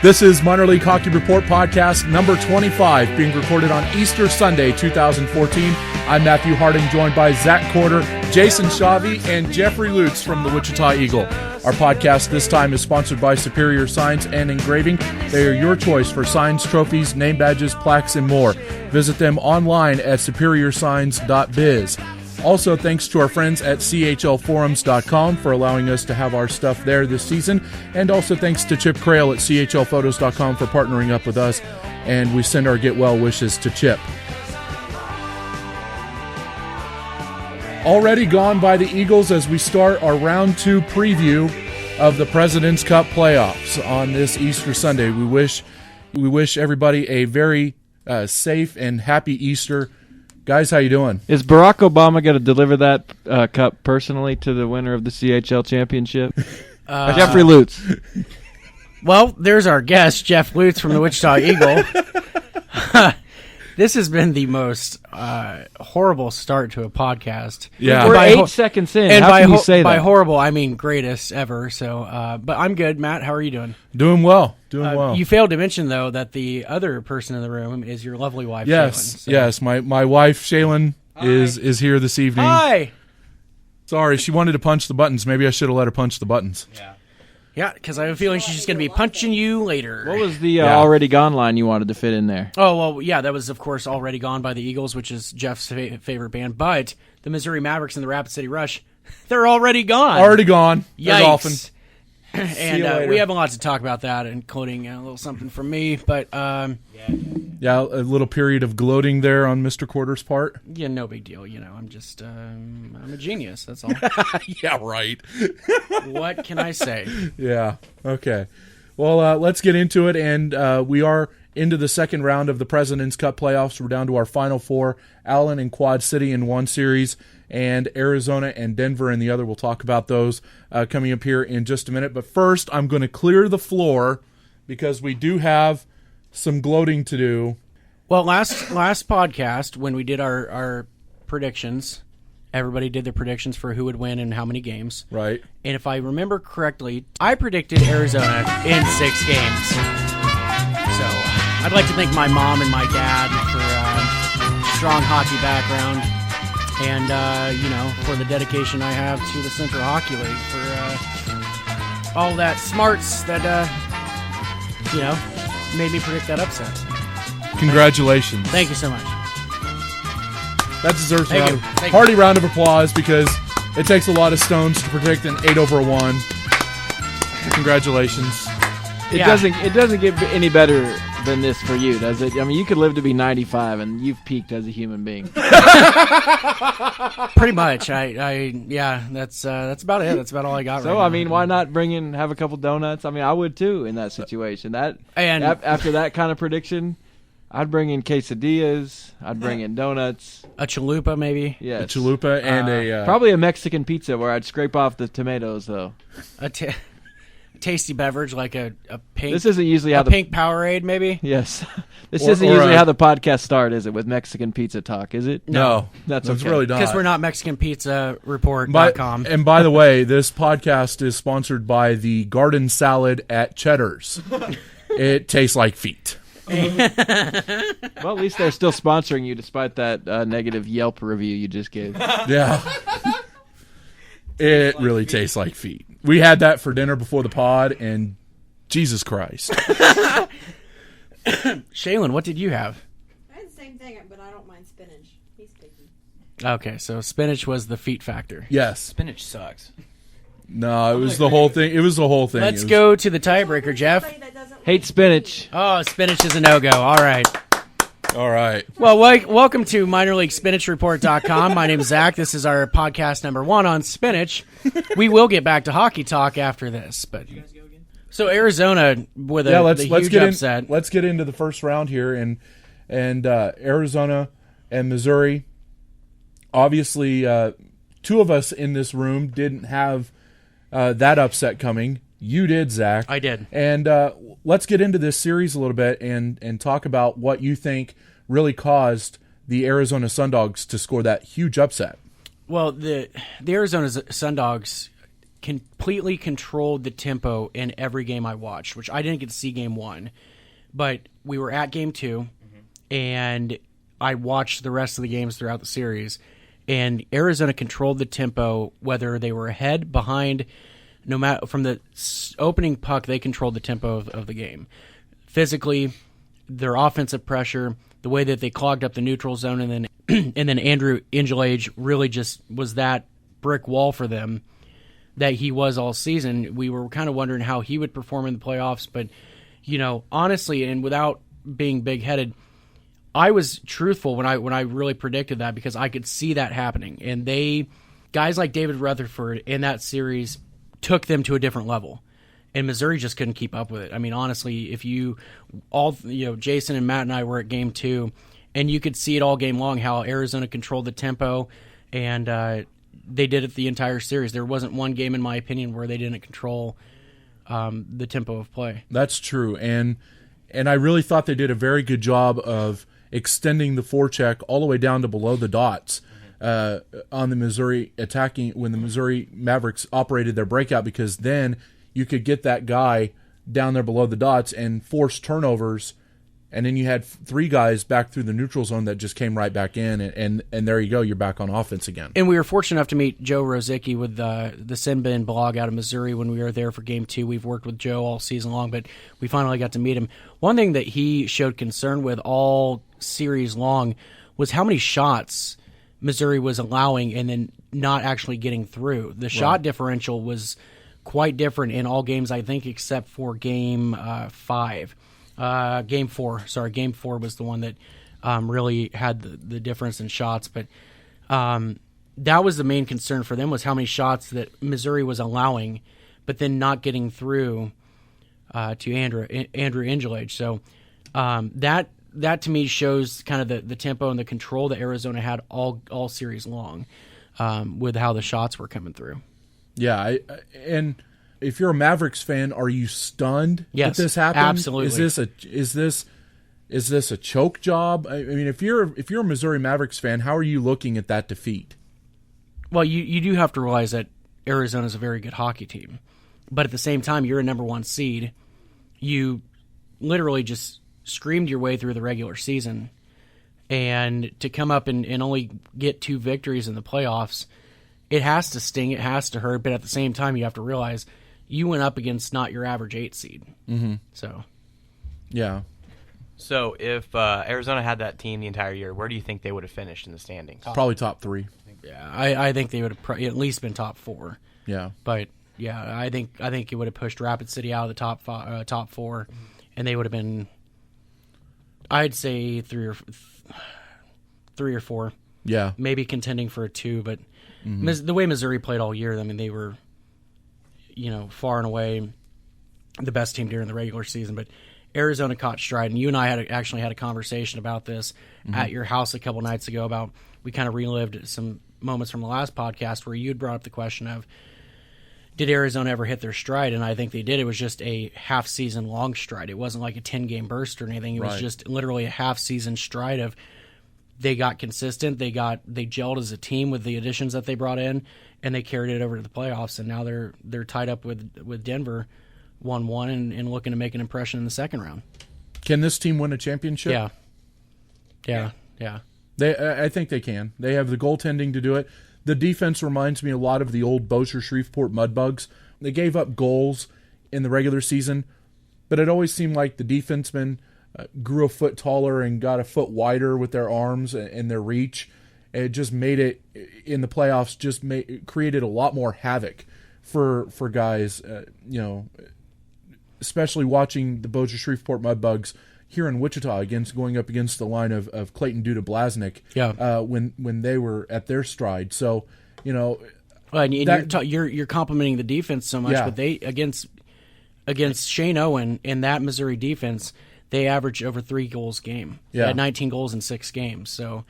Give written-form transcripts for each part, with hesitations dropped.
This is Minor League Hockey Report podcast number 25, being recorded on Easter Sunday, 2014. I'm Matthew Harding, joined by Zach Corder, Jason Shavi, and Jeffrey Lutz from the Wichita Eagle. Our podcast this time is sponsored by Superior Signs and Engraving. They are your choice for signs, trophies, name badges, plaques, and more. Visit them online at superiorsigns.biz. Also, thanks to our friends at chlforums.com for allowing us to have our stuff there this season. And also thanks to Chip Crail at chlphotos.com for partnering up with us. And we send our get well wishes to Chip. Already gone by the Eagles as we start our round 2 preview of the President's Cup playoffs on this Easter Sunday. We wish everybody a very safe and happy Easter. Guys, how you doing? Is Barack Obama going to deliver that cup personally to the winner of the CHL championship? Jeffrey Lutz. Well, there's our guest, Jeff Lutz from the Wichita Eagle. This has been the most horrible start to a podcast. Yeah. We're 8 seconds in. And how can you say that? By horrible, I mean greatest ever. So, but I'm good. Matt, how are you doing? Doing well. Well. You failed to mention, though, that the other person in the room is your lovely wife, Yes, Shaylin. So. yes. My wife, Shaylin, is here this evening. Hi. Sorry, she wanted to punch the buttons. Maybe I should have let her punch the buttons. Yeah, because I have a feeling she's just going to be punching you later. What was the already gone line you wanted to fit in there? Oh, well, yeah, that was, of course, Already Gone by the Eagles, which is Jeff's favorite band. But the Missouri Mavericks and the Rapid City Rush, they're already gone. Already gone. Yikes. Often. And we have a lot to talk about that, including a little something from me. But yeah, a little period of gloating there on Mr. Corder's part. Yeah, no big deal. You know, I'm just I'm a genius. That's all. Yeah, right. What can I say? Yeah. Okay. Well, let's get into it, and we are into the second round of the President's Cup playoffs. We're down to our final 4: Allen and Quad City in one series, and Arizona and Denver in the other. We'll talk about those coming up here in just a minute. But first, I'm going to clear the floor because we do have some gloating to do. Well, last podcast, when we did our predictions, everybody did their predictions for who would win and how many games. Right. And if I remember correctly, I predicted Arizona in 6 games. So I'd like to thank my mom and my dad for strong hockey background. And, for the dedication I have to the Central Hockey League, for all that smarts that, made me predict that upset. Congratulations. Thank you so much. That deserves a Thank hearty round of applause because it takes a lot of stones to predict an 8/1. Congratulations. It doesn't get any better than this for you, does it? I mean, you could live to be 95, and you've peaked as a human being. Pretty much. That's about it. That's about all I got. So, right I mean, why not have a couple donuts? I mean, I would too in that situation. After that kind of prediction, I'd bring in quesadillas. I'd bring in donuts. A chalupa, maybe. Yes. A chalupa and probably a Mexican pizza where I'd scrape off the tomatoes, though. Tasty beverage like a pink. This isn't usually how pink Powerade, maybe. Yes, this isn't usually how the podcast start, is it? With Mexican pizza talk, is it? No, that's okay. really because we're not MexicanPizzaReport.com. And by the way, this podcast is sponsored by the garden salad at Cheddar's. It tastes like feet. Well, at least they're still sponsoring you despite that negative Yelp review you just gave. Yeah. It really tastes like feet. We had that for dinner before the pod, and Jesus Christ. Shaylin, what did you have? I had the same thing, but I don't mind spinach. He's picky. Okay, so spinach was the feet factor. Yes. Spinach sucks. No, it was the whole thing. It was the whole thing. Let's go to the tiebreaker, Jeff. Hate spinach. Oh, spinach is a no-go. All right. All right. Well, welcome to MinorLeagueSpinachReport.com. My name is Zach. This is our podcast number 1 on spinach. We will get back to hockey talk after this, but so Arizona with a huge upset. Let's get into the first round here, and Arizona and Missouri. Obviously, 2 of us in this room didn't have that upset coming. You did, Zach. I did. And let's get into this series a little bit and talk about what you think really caused the Arizona Sundogs to score that huge upset. Well, the Arizona Sundogs completely controlled the tempo in every game I watched, which I didn't get to see game 1. But we were at game 2, and I watched the rest of the games throughout the series. And Arizona controlled the tempo, whether they were ahead, behind, no matter from the opening puck, they controlled the tempo of the game. Physically, their offensive pressure, the way that they clogged up the neutral zone, and then Andrew Angelage really just was that brick wall for them that he was all season. We were kind of wondering how he would perform in the playoffs, but honestly, and without being big-headed, I was truthful when I really predicted that, because I could see that happening. And guys like David Rutherford in that series took them to a different level. And Missouri just couldn't keep up with it. I mean, honestly, if Jason and Matt and I were at game 2, and you could see it all game long how Arizona controlled the tempo, and they did it the entire series. There wasn't one game, in my opinion, where they didn't control the tempo of play. That's true. And I really thought they did a very good job of extending the forecheck all the way down to below the dots on the Missouri attacking when the Missouri Mavericks operated their breakout, because then you could get that guy down there below the dots and force turnovers, and then you had 3 guys back through the neutral zone that just came right back in, and there you go, you're back on offense again. And we were fortunate enough to meet Joe Rozicki with the Sinbin blog out of Missouri when we were there for game 2. We've worked with Joe all season long, but we finally got to meet him. One thing that he showed concern with all series long was how many shots Missouri was allowing and then not actually getting through. The shot differential was quite different in all games, I think, except for game 5. Game 4 was the one that really had the difference in shots. But that was the main concern for them, was how many shots that Missouri was allowing, but then not getting through to Andrew Angelage. So that to me shows kind of the tempo and the control that Arizona had all series long with how the shots were coming through. Yeah, and if you're a Mavericks fan, are you stunned that this happened? Absolutely. Is this a choke job? I mean, if you're a Missouri Mavericks fan, how are you looking at that defeat? Well, you do have to realize that Arizona's a very good hockey team, but at the same time, you're a number 1 seed. You literally just screamed your way through the regular season, and to come up and only get 2 victories in the playoffs, it has to sting, it has to hurt, but at the same time, you have to realize you went up against not your average 8 seed. Mm-hmm. So, yeah. So if Arizona had that team the entire year, where do you think they would have finished in the standings? Probably top 3. Yeah, I think they would have at least been top 4. Yeah, but yeah, I think it would have pushed Rapid City out of the top 4, and they would have been, I'd say 3 or 4. Yeah, maybe contending for a 2, but the way Missouri played all year, I mean, they were, far and away the best team during the regular season. But Arizona caught stride, and you and I actually had a conversation about this at your house a couple nights ago. About we kind of relived some moments from the last podcast where you had brought up the question of, did Arizona ever hit their stride? And I think they did. It was just a half-season long stride. It wasn't like a 10-game burst or anything. It was just literally a half-season stride of they got consistent, they gelled as a team with the additions that they brought in, and they carried it over to the playoffs. And now they're tied up with Denver 1-1 and looking to make an impression in the second round. Can this team win a championship? Yeah. I think they can. They have the goaltending to do it. The defense reminds me a lot of the old Bossier Shreveport Mudbugs. They gave up goals in the regular season, but it always seemed like the defensemen grew a foot taller and got a foot wider with their arms and their reach. It just made it in the playoffs. Created a lot more havoc for guys. Especially watching the Bossier Shreveport Mudbugs here in Wichita going up against the line of Clayton Duda Blasnik. When they were at their stride. So and you're complimenting the defense so much, but they against Shane Owen in that Missouri defense, they averaged over 3 goals a game. They had 19 goals in 6 games. So,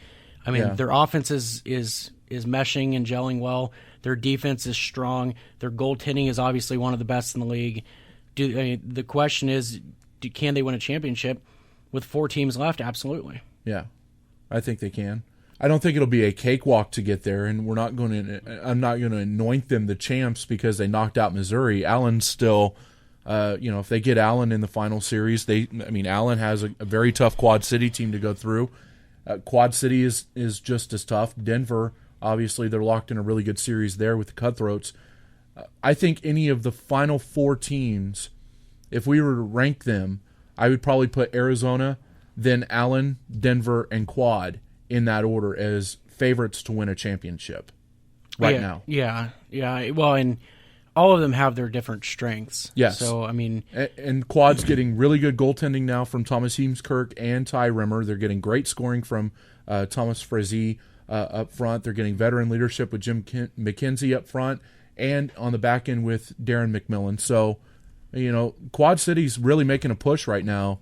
I mean, their offense is meshing and gelling well. Their defense is strong. Their goaltending is obviously one of the best in the league. The question is, can they win a championship with 4 teams left? Absolutely. Yeah, I think they can. I don't think it'll be a cakewalk to get there, and I'm not going to anoint them the champs because they knocked out Missouri. Allen's still, if they get Allen in the final series, Allen has a very tough Quad City team to go through. Quad City is just as tough. Denver, obviously, they're locked in a really good series there with the Cutthroats. I think any of the final 4 teams, if we were to rank them, I would probably put Arizona, then Allen, Denver, and Quad in that order as favorites to win a championship now. Yeah. Well, and all of them have their different strengths. Yes. So, And Quad's getting really good goaltending now from Thomas Heemskirk and Ty Rimmer. They're getting great scoring from Thomas Frazee up front. They're getting veteran leadership with Jim McKenzie up front and on the back end with Darren McMillan. So, Quad City's really making a push right now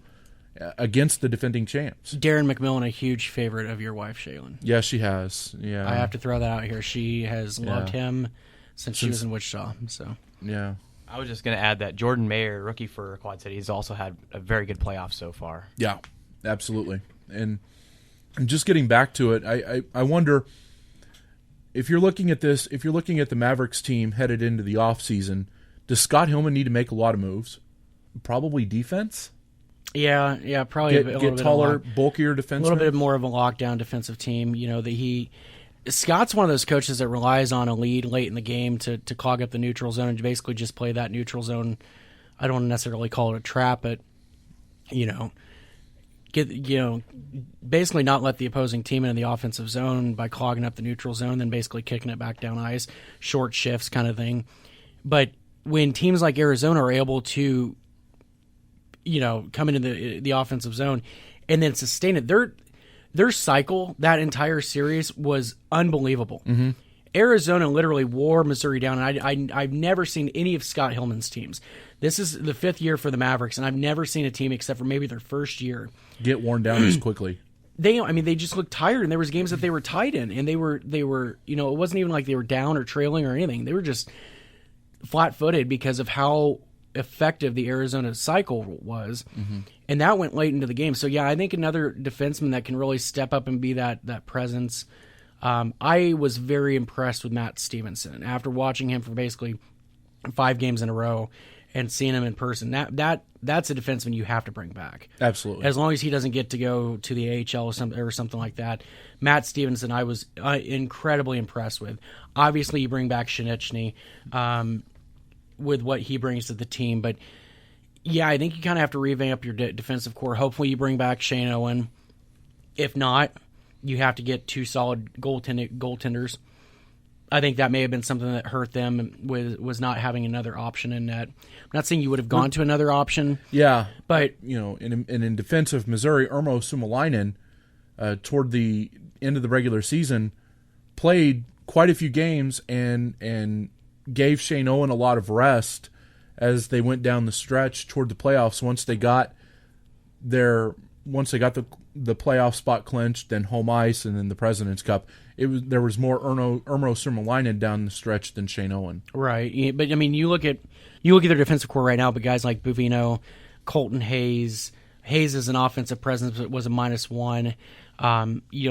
against the defending champs. Darren McMillan, a huge favorite of your wife, Shaylin. Yes, she has. Yeah, I have to throw that out here. She has loved him since she was in Wichita. So yeah, I was just going to add that Jordan Mayer, rookie for Quad City, has also had a very good playoff so far. Yeah, absolutely. And just getting back to it, I wonder if you're looking at this, if you're looking at the Mavericks team headed into the offseason, does Scott Hillman need to make a lot of moves? Probably defense. Yeah, probably get taller, bulkier defensemen. A little bit more of a lockdown defensive team. Scott's one of those coaches that relies on a lead late in the game to clog up the neutral zone and basically just play that neutral zone. I don't necessarily call it a trap, but basically not let the opposing team in the offensive zone by clogging up the neutral zone, then basically kicking it back down ice, short shifts kind of thing. But when teams like Arizona are able to come into the offensive zone and then sustain it, their cycle that entire series was unbelievable. Mm-hmm. Arizona literally wore Missouri down, and I've never seen any of Scott Hillman's teams. This is the 5th year for the Mavericks, and I've never seen a team except for maybe their first year get worn down as quickly. They just looked tired, and there was games that they were tied in, and they were it wasn't even like they were down or trailing or anything. They were just flat-footed because of how effective the Arizona cycle was, and that went late into the game. So yeah, I think another defenseman that can really step up and be that presence. I was very impressed with Matt Stevenson after watching him for basically 5 games in a row and seeing him in person. That's a defenseman you have to bring back. Absolutely, as long as he doesn't get to go to the AHL or something like that. Matt Stevenson, I was incredibly impressed with. Obviously, you bring back Shinichny, with what he brings to the team. But, yeah, I think you kind of have to revamp your defensive core. Hopefully you bring back Shane Owen. If not, you have to get 2 solid goaltenders. I think that may have been something that hurt them was not having another option in net. I'm not saying you would have gone to another option. Yeah. But, in defense of Missouri, Urmo Suomalainen, toward the end of the regular season, played quite a few games and gave Shane Owen a lot of rest as they went down the stretch toward the playoffs. Once they got the playoff spot clinched, then home ice, and then the President's Cup, there was more Urmo Suomalainen down the stretch than Shane Owen. Right, but you look at their defensive core right now. But guys like Buvino, Colton Hayes is an offensive presence, but was a -1.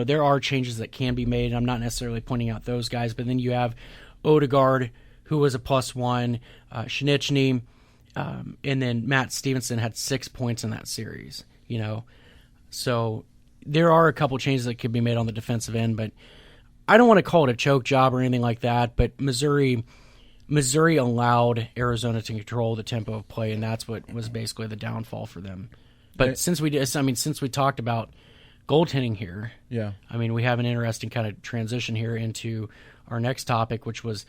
There are changes that can be made. I'm not necessarily pointing out those guys, but then you have Odegaard, who was a +1, Shinichny, and then Matt Stevenson had 6 points in that series. So there are a couple changes that could be made on the defensive end, but I don't want to call it a choke job or anything like that. But Missouri allowed Arizona to control the tempo of play, and that's what was basically the downfall for them. But since we talked about goaltending here, yeah, we have an interesting kind of transition here into our next topic, which was.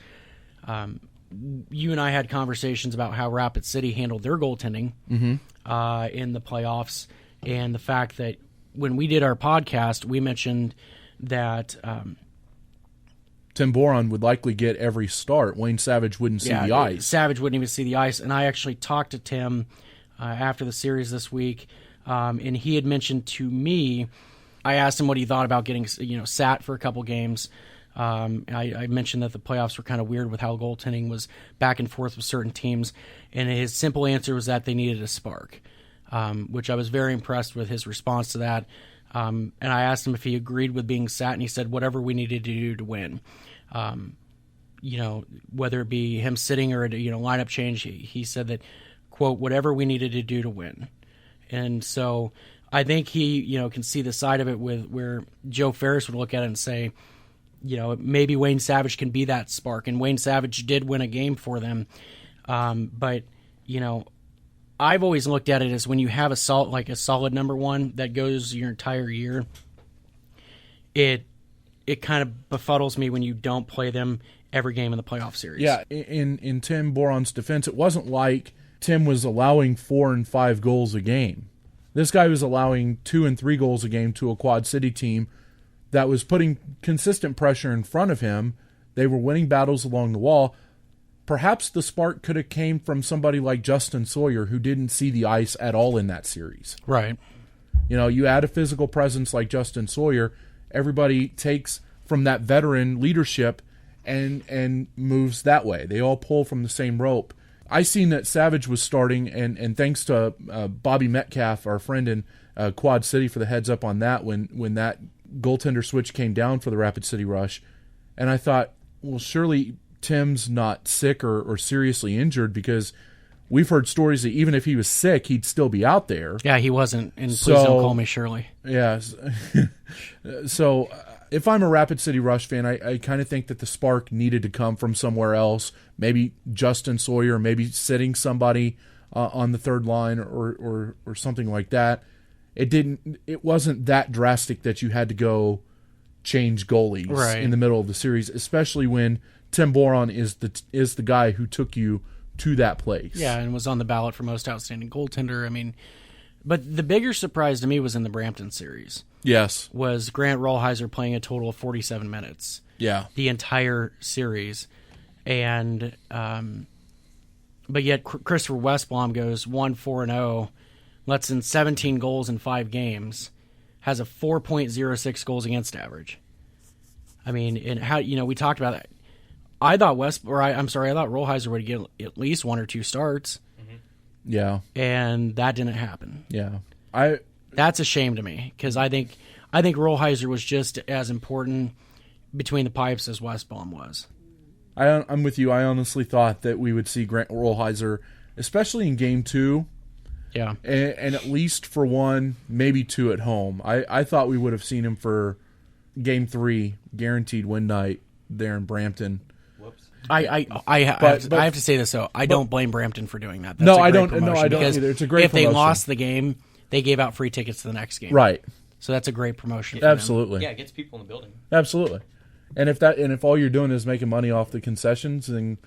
You and I had conversations about how Rapid City handled their goaltending in the playoffs, and the fact that when we did our podcast, we mentioned that Tim Boron would likely get every start. Wayne Savage wouldn't see the ice. Savage wouldn't even see the ice, and I actually talked to Tim after the series this week, and he had mentioned to me, I asked him what he thought about getting sat for a couple games. I mentioned that the playoffs were kind of weird with how goaltending was back and forth with certain teams, and his simple answer was that they needed a spark, which I was very impressed with his response to that. And I asked him if he agreed with being sat, and he said whatever we needed to do to win. Whether it be him sitting or lineup change, he said that, quote, whatever we needed to do to win. And so I think he can see the side of it with where Joe Ferris would look at it and say, maybe Wayne Savage can be that spark, and Wayne Savage did win a game for them. But I've always looked at it as when you have a solid number one that goes your entire year, it kind of befuddles me when you don't play them every game in the playoff series. Yeah, in Tim Boron's defense, it wasn't like Tim was allowing 4 and 5 goals a game. This guy was allowing 2 and 3 goals a game to a Quad City team that was putting consistent pressure in front of him. They were winning battles along the wall. Perhaps the spark could have came from somebody like Justin Sawyer, who didn't see the ice at all in that series. Right. You add a physical presence like Justin Sawyer, everybody takes from that veteran leadership and moves that way. They all pull from the same rope. I seen that Savage was starting, and thanks to Bobby Metcalf, our friend in Quad City, for the heads up on that when that goaltender switch came down for the Rapid City Rush. And I thought, well, surely Tim's not sick or seriously injured, because we've heard stories that even if he was sick, he'd still be out there. Yeah, he wasn't, and please don't call me Shirley. Yeah. So if I'm a Rapid City Rush fan, I kind of think that the spark needed to come from somewhere else. Maybe Justin Sawyer, maybe sitting somebody on the third line or something like that. It wasn't that drastic that you had to go change goalies in the middle of the series, especially when Tim Boron is the guy who took you to that place. Yeah, and was on the ballot for most outstanding goaltender. I mean, but the bigger surprise to me was in the Brampton series. Yes. Was Grant Rollheiser playing a total of 47 minutes. Yeah. The entire series. And but yet Christopher Westblom goes 1-4-0, lets in 17 goals in 5 games, has a 4.06 goals against average. I mean, and how we talked about that. I thought Rollheiser would get at least 1 or 2 starts. Mm-hmm. Yeah. And that didn't happen. Yeah. That's a shame to me, because I think Rollheiser was just as important between the pipes as Westblom was. I'm with you. I honestly thought that we would see Grant Rollheiser, especially in Game 2. Yeah. And at least for 1, maybe 2 at home. I thought we would have seen him for Game 3, guaranteed win night there in Brampton. Whoops. I have to say this, though. I don't blame Brampton for doing that. I don't either. It's a great if promotion. They lost the game, they gave out free tickets to the next game. Right. So that's a great promotion for Absolutely. Yeah, it gets people in the building. Absolutely. And if all you're doing is making money off the concessions, then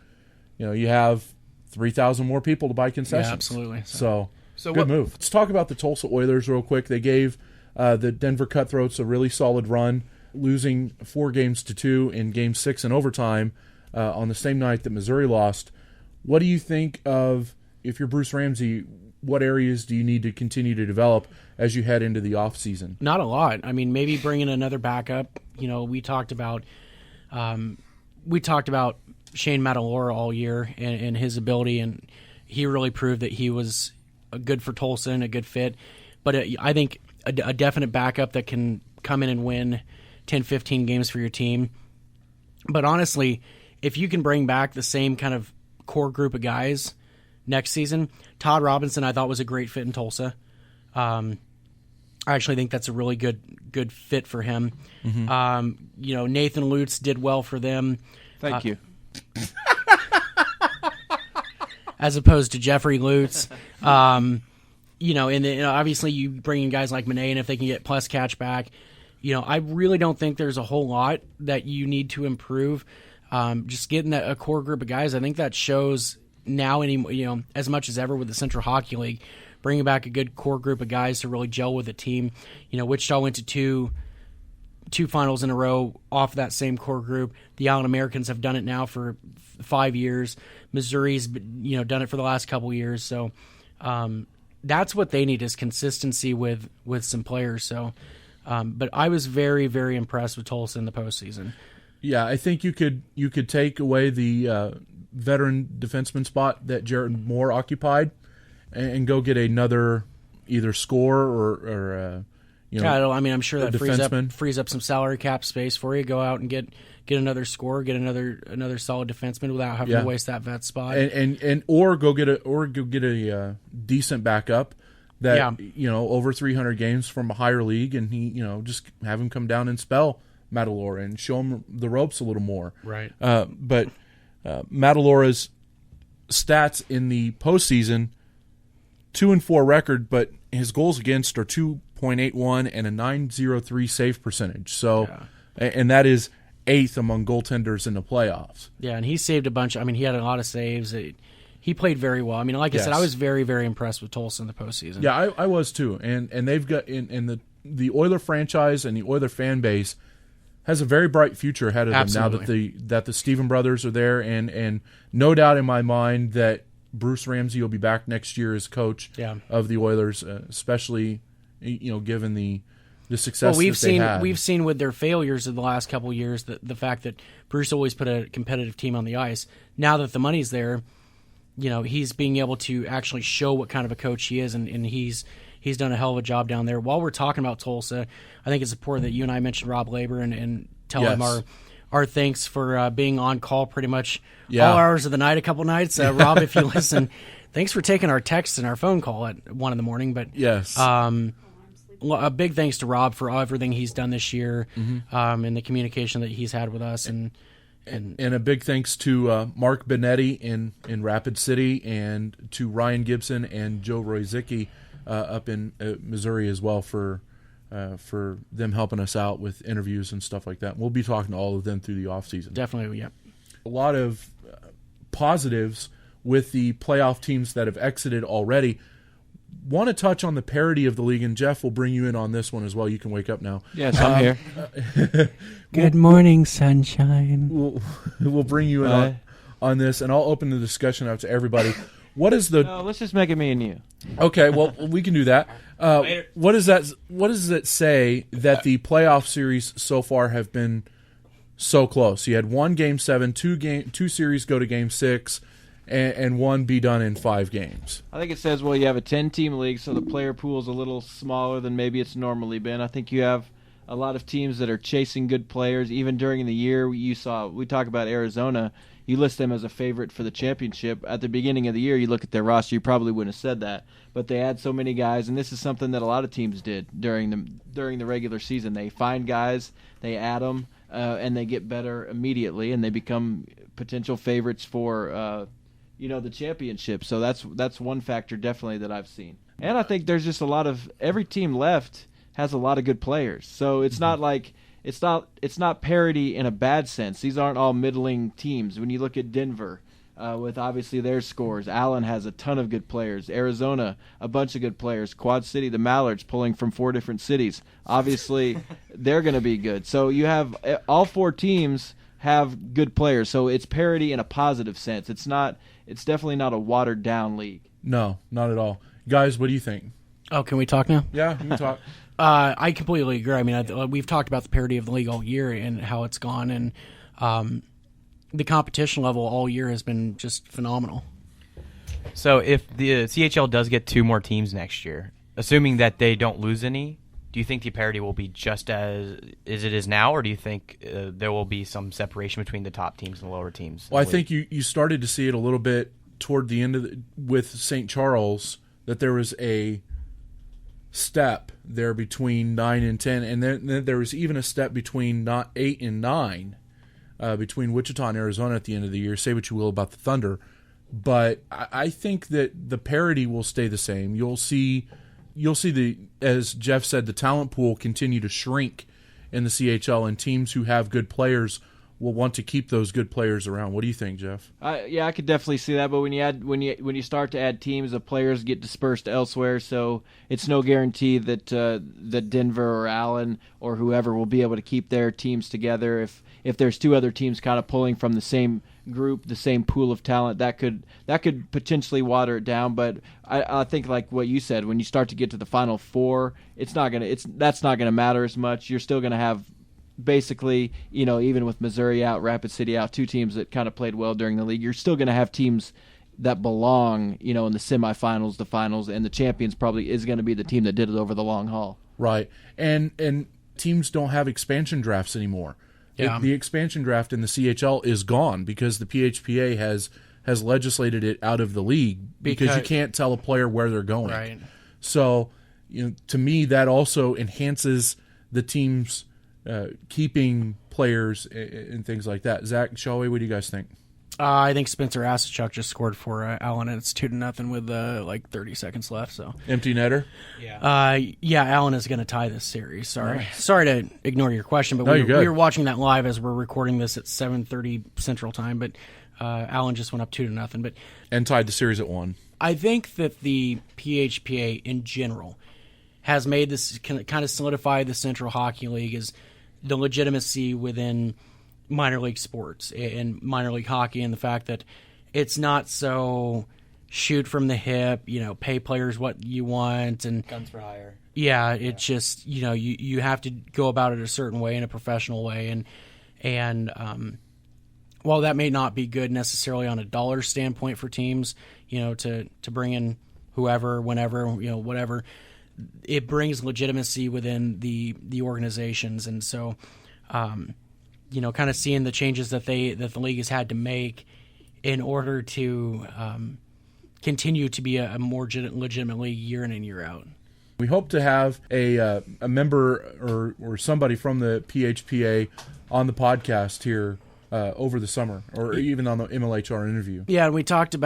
you have 3,000 more people to buy concessions. Yeah, absolutely. So good move. Let's talk about the Tulsa Oilers real quick. They gave the Denver Cutthroats a really solid run, losing 4-2 in Game 6 in overtime on the same night that Missouri lost. What do you think of, if you're Bruce Ramsey, what areas do you need to continue to develop as you head into the offseason? Not a lot. I mean, maybe bring in another backup. We talked about Shane Matalora all year and his ability, and he really proved that he was good for Tulsa and a good fit. But I think a definite backup that can come in and win 10, 15 games for your team. But honestly, if you can bring back the same kind of core group of guys next season, Todd Robinson I thought was a great fit in Tulsa. I actually think that's a really good fit for him. Mm-hmm. Nathan Lutz did well for them. Thank you. As opposed to Jeffrey Lutz. And obviously you bring in guys like Monet, and if they can get plus catch back, I really don't think there's a whole lot that you need to improve. Just getting a core group of guys, I think that shows now as much as ever with the Central Hockey League, bringing back a good core group of guys to really gel with the team. Wichita went to two finals in a row off that same core group. The Island Americans have done it now for 5 years. Missouri's done it for the last couple years. So that's what they need, is consistency with some players. So, but I was very, very impressed with Tulsa in the postseason. Yeah, I think you could take away the veteran defenseman spot that Jared Moore occupied, and go get another either scorer or I'm sure that defenseman. frees up some salary cap space for you. Go out and get another scorer, get another solid defenseman without having to waste that vet spot, or go get a decent backup that over 300 games from a higher league, and he just have him come down and spell Matalora and show him the ropes a little more. Right. But Matalora's stats in the postseason, 2-4 record, but his goals against are 2.81 and a .903 save percentage. So, and that is 8th among goaltenders in the playoffs. Yeah, and he saved a bunch. I mean, he had a lot of saves. He played very well. I mean, like I said, I was very, very impressed with Tulsa in the postseason. Yeah, I was too. And they've got in the Oiler franchise and the Oiler fan base has a very bright future ahead of them now that the Stephen brothers are there, and no doubt in my mind that Bruce Ramsey will be back next year as coach of the Oilers, especially given the success they had. We've seen with their failures of the last couple of years the fact that Bruce always put a competitive team on the ice. Now that the money's there, he's being able to actually show what kind of a coach he is, and he's done a hell of a job down there. While we're talking about Tulsa, I think it's important that you and I mention Rob Labor and tell him our thanks for being on call pretty much all hours of the night a couple nights. Rob, if you listen, thanks for taking our texts and our phone call at 1 a.m. But yes, a big thanks to Rob for everything he's done this year, and the communication that he's had with us, and a big thanks to Mark Benetti in Rapid City, and to Ryan Gibson and Joe Royzicki up in Missouri as well for them helping us out with interviews and stuff like that. We'll be talking to all of them through the off season. Definitely, yeah. A lot of positives with the playoff teams that have exited already. Want to touch on the parity of the league, and Jeff will bring you in on this one as well. You can wake up now. Yes, I'm here. Good morning, sunshine. We'll bring you in on this, and I'll open the discussion out to everybody. What is the? No, let's just make it me and you. Okay, well we can do that. What does that say that the playoff series so far have been so close? You had one Game 7, two series go to Game 6. And one be done in 5 games. I think it says, you have a 10-team league, so the player pool is a little smaller than maybe it's normally been. I think you have a lot of teams that are chasing good players. Even during the year, we talk about Arizona. You list them as a favorite for the championship. At the beginning of the year, you look at their roster, you probably wouldn't have said that. But they had so many guys, and this is something that a lot of teams did during the regular season. They find guys, they add them, and they get better immediately, and they become potential favorites for the championship. So that's one factor definitely that I've seen. And I think there's just every team left has a lot of good players. So it's not like it's not parity in a bad sense. These aren't all middling teams. When you look at Denver, with obviously their scores, Allen has a ton of good players. Arizona, a bunch of good players. Quad City, the Mallards pulling from 4 different cities. Obviously, they're going to be good. So you have all 4 teams have good players. So it's parity in a positive sense. It's definitely not a watered-down league. No, not at all. Guys, what do you think? Oh, can we talk now? Yeah, you can talk. I completely agree. I mean, we've talked about the parity of the league all year and how it's gone, and the competition level all year has been just phenomenal. So if the CHL does get 2 more teams next year, assuming that they don't lose any, do you think the parity will be just as it is now, or do you think there will be some separation between the top teams and the lower teams? Well, I think you started to see it a little bit toward the end with St. Charles, that there was a step there between 9 and 10, and then there was even a step between 8 and 9 between Wichita and Arizona at the end of the year. Say what you will about the Thunder, but I think that the parity will stay the same. You'll see as Jeff said, the talent pool continue to shrink in the CHL, and teams who have good players will want to keep those good players around. What do you think, Jeff? Yeah, I could definitely see that. But when you start to add teams, the players get dispersed elsewhere. So it's no guarantee that that Denver or Allen or whoever will be able to keep their teams together. If there's 2 other teams kind of pulling from the same group, the same pool of talent, that could potentially water it down. But I think, like what you said, when you start to get to the Final 4, that's not gonna matter as much. You're still gonna have basically, even with Missouri out, Rapid City out, 2 teams that kind of played well during the league. You're still gonna have teams that belong, in the semifinals, the finals, and the champions probably is going to be the team that did it over the long haul. Right. And teams don't have expansion drafts anymore. Yeah. The expansion draft in the CHL is gone because the PHPA has legislated it out of the league because you can't tell a player where they're going. Right. So, to me, that also enhances the team's keeping players and things like that. Zach, Shawway, what do you guys think? I think Spencer Asachuk just scored for Allen, and it's 2-0 with 30 seconds left. So Empty netter? yeah, Allen is going to tie this series. Sorry to ignore your question, but No, we you're good. were watching that live as we're recording this at 7:30 Central Time. But Allen just went up 2-0. But And tied the series at 1. I think that the PHPA in general has made this kind of solidified the Central Hockey League as the legitimacy within minor league sports and minor league hockey, and the fact that it's not so shoot from the hip, pay players what you want, and Guns for hire. yeah, it's just you have to go about it a certain way, in a professional way, and while that may not be good necessarily on a dollar standpoint for teams, to bring in whoever, whenever, whatever, it brings legitimacy within the organizations, and so kind of seeing the changes that the league has had to make in order to continue to be a more legitimate league year in and year out. We hope to have a member or somebody from the PHPA on the podcast here over the summer, or even on the MLHR interview. Yeah, and we talked to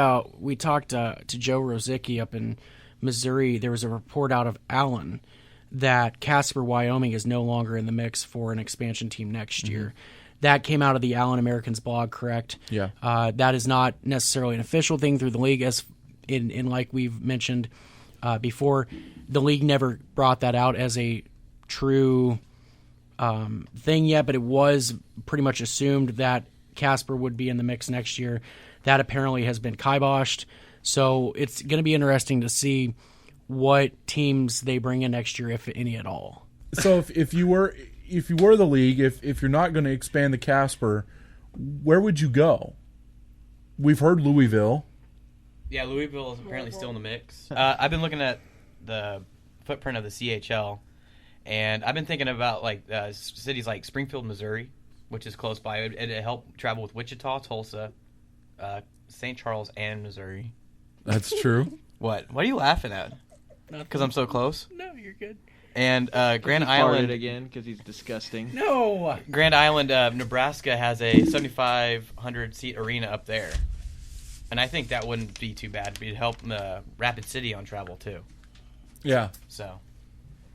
Joe Rosicki up in Missouri. There was a report out of Allen that Casper, Wyoming is no longer in the mix for an expansion team next year. That came out of the Allen Americans blog, correct? Yeah. That is not necessarily an official thing through the league, as in like we've mentioned before. The league never brought that out as a true thing yet, but it was pretty much assumed that Casper would be in the mix next year. That apparently has been kiboshed. So it's going to be interesting to see what teams they bring in next year, if any at all. So if you were the league, if you're not going to expand the Casper, where would you go? We've heard Louisville. Yeah, Louisville is apparently still in the mix. I've been looking at the footprint of the CHL, and I've been thinking about cities like Springfield, Missouri, which is close by. It'd help travel with Wichita, Tulsa, St. Charles, and Missouri. That's true. What are you laughing at? Because I'm so close? No, you're good. And Grand He Island farted again because he's disgusting. No. Grand Island, Nebraska has a 7,500 seat arena up there, and I think that wouldn't be too bad. It'd help Rapid City on travel too. Yeah. So,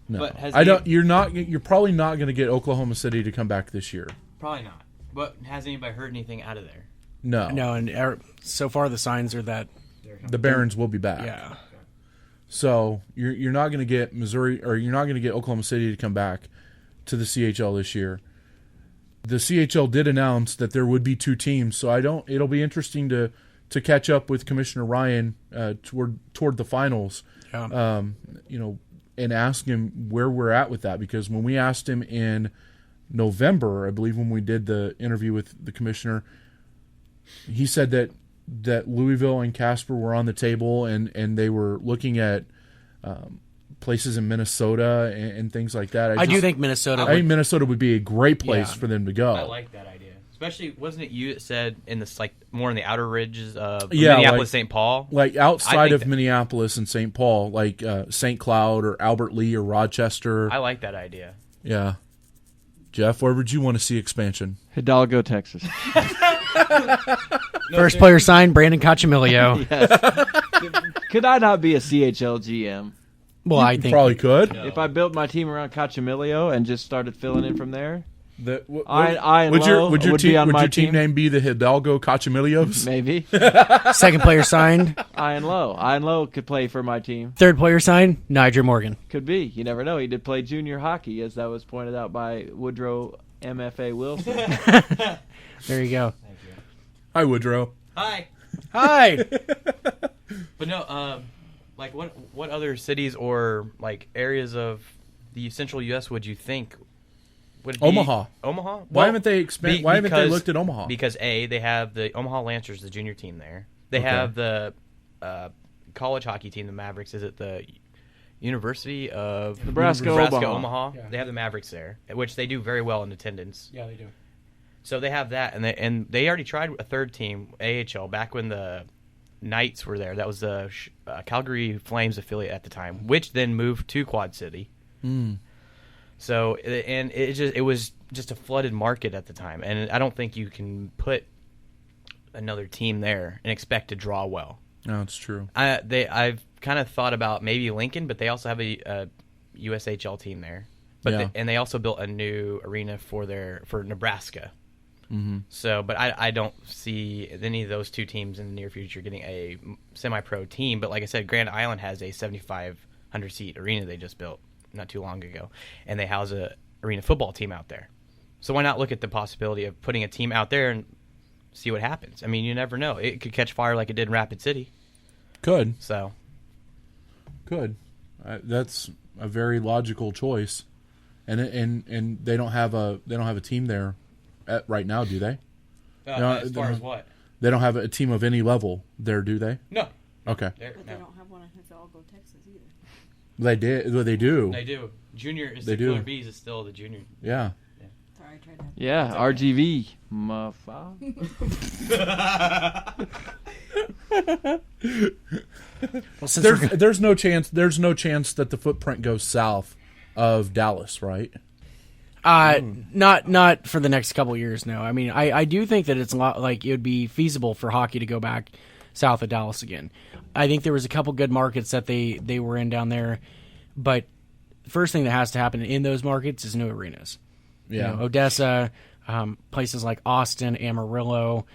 No. But has I he- don't. You're probably not going to get Oklahoma City to come back this year. probably not. But has anybody heard anything out of there? No. No, and so far the signs are that The Barons will be back. yeah. So you're not going to get Missouri, or you're not going to get Oklahoma City to come back to the CHL this year. The CHL did announce that there would be 2 teams, so it'll be interesting to catch up with Commissioner Ryan toward the finals. Yeah. And ask him where we're at with that, because when we asked him in November, I believe when we did the interview with the commissioner, he said that Louisville and Casper were on the table, and they were looking at places in Minnesota and things like that. I do think Minnesota. I think Minnesota would be a great place for them to go. I like that idea. Especially, wasn't it you that said in this more in the outer ridges of Yeah, Minneapolis, St. Paul? Like I outside think of Minneapolis and St. Paul, like St. Cloud or Albert Lee or Rochester. I like that idea. Yeah. Jeff, where would you want to see expansion? Hidalgo, Texas. First player signed, Brandon Cacciamilio. Yes. Could I not be a CHL GM? Well, I think Probably could. If I built my team around Cacciamilio and just started filling in from there, Would would your be on my team team. name be the Hidalgo Cacciamillos? maybe. second player signed. Ian Lowe could play for my team. Third player signed, Niger Morgan. Could be. You never know. He did play junior hockey, as that was pointed out by Woodrow MFA Wilson. There you go. Hi, Woodrow. Hi. Hi. But no, what other cities or areas of the central U.S. would you think would it be? Omaha. Omaha? Why haven't they Why haven't they looked at Omaha? Because they have the Omaha Lancers, the junior team there. They have the college hockey team, the Mavericks. Is it the University of Nebraska Omaha. Yeah. They have the Mavericks there, which they do very well in attendance. Yeah, they do. So they have that, and they already tried a third team, AHL, back when the Knights were there. That was the Calgary Flames affiliate at the time, which then moved to Quad City. So, and it was just a flooded market at the time, and I don't think you can put another team there and expect to draw well. No, it's true. I've kind of thought about maybe Lincoln, but they also have a USHL team there. But Yeah. and they also built a new arena for Nebraska. So, but I don't see any of those two teams in the near future getting a semi-pro team. But like I said, Grand Island has a 7,500-seat arena they just built not too long ago, and they house a arena football team out there. So why not look at the possibility of putting a team out there and see what happens? I mean, you never know. It could catch fire like it did in Rapid City. Could. So, That's a very logical choice, and they don't have a team there right now, do they? as far as what? They don't have a team of any level there, do they? No. Okay. But they don't have one if all go Texas either. They did. Well, they do. They do. Junior is They the do. Killer Bees is still the junior. Yeah. Sorry, I tried to. Yeah, RGV. Muffa. Well, since we're gonna- There's no chance. There's no chance that the footprint goes south of Dallas, right? not for the next couple of years. No, I mean, I do think that it's a lot like it would be feasible for hockey to go back south of Dallas again. I think there was a couple good markets that they were in down there, but the first thing that has to happen in those markets is new arenas. Yeah. You know, Odessa, places like Austin, Amarillo,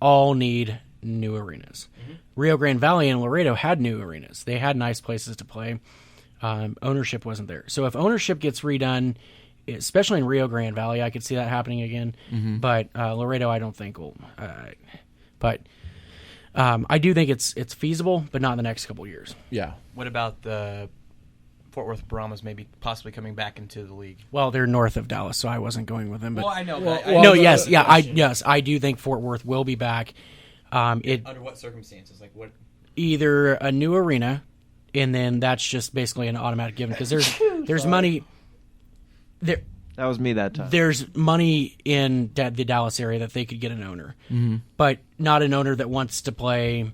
all need new arenas. Rio Grande Valley and Laredo had new arenas. They had nice places to play. Ownership wasn't there. So if ownership gets redone, especially in Rio Grande Valley, I could see that happening again. But Laredo, I don't think will. But I do think it's feasible, but not in the next couple of years. Yeah. What about the Fort Worth Brahmas maybe possibly coming back into the league? Well, they're north of Dallas, so I wasn't going with them. But Well, I know. Well, but well, no, the- yes, yeah, I do think Fort Worth will be back. under what circumstances? Like what? Either a new arena, and then that's just basically an automatic given because there's money there. That was me that time. There's money in the Dallas area that they could get an owner, but not an owner that wants to pay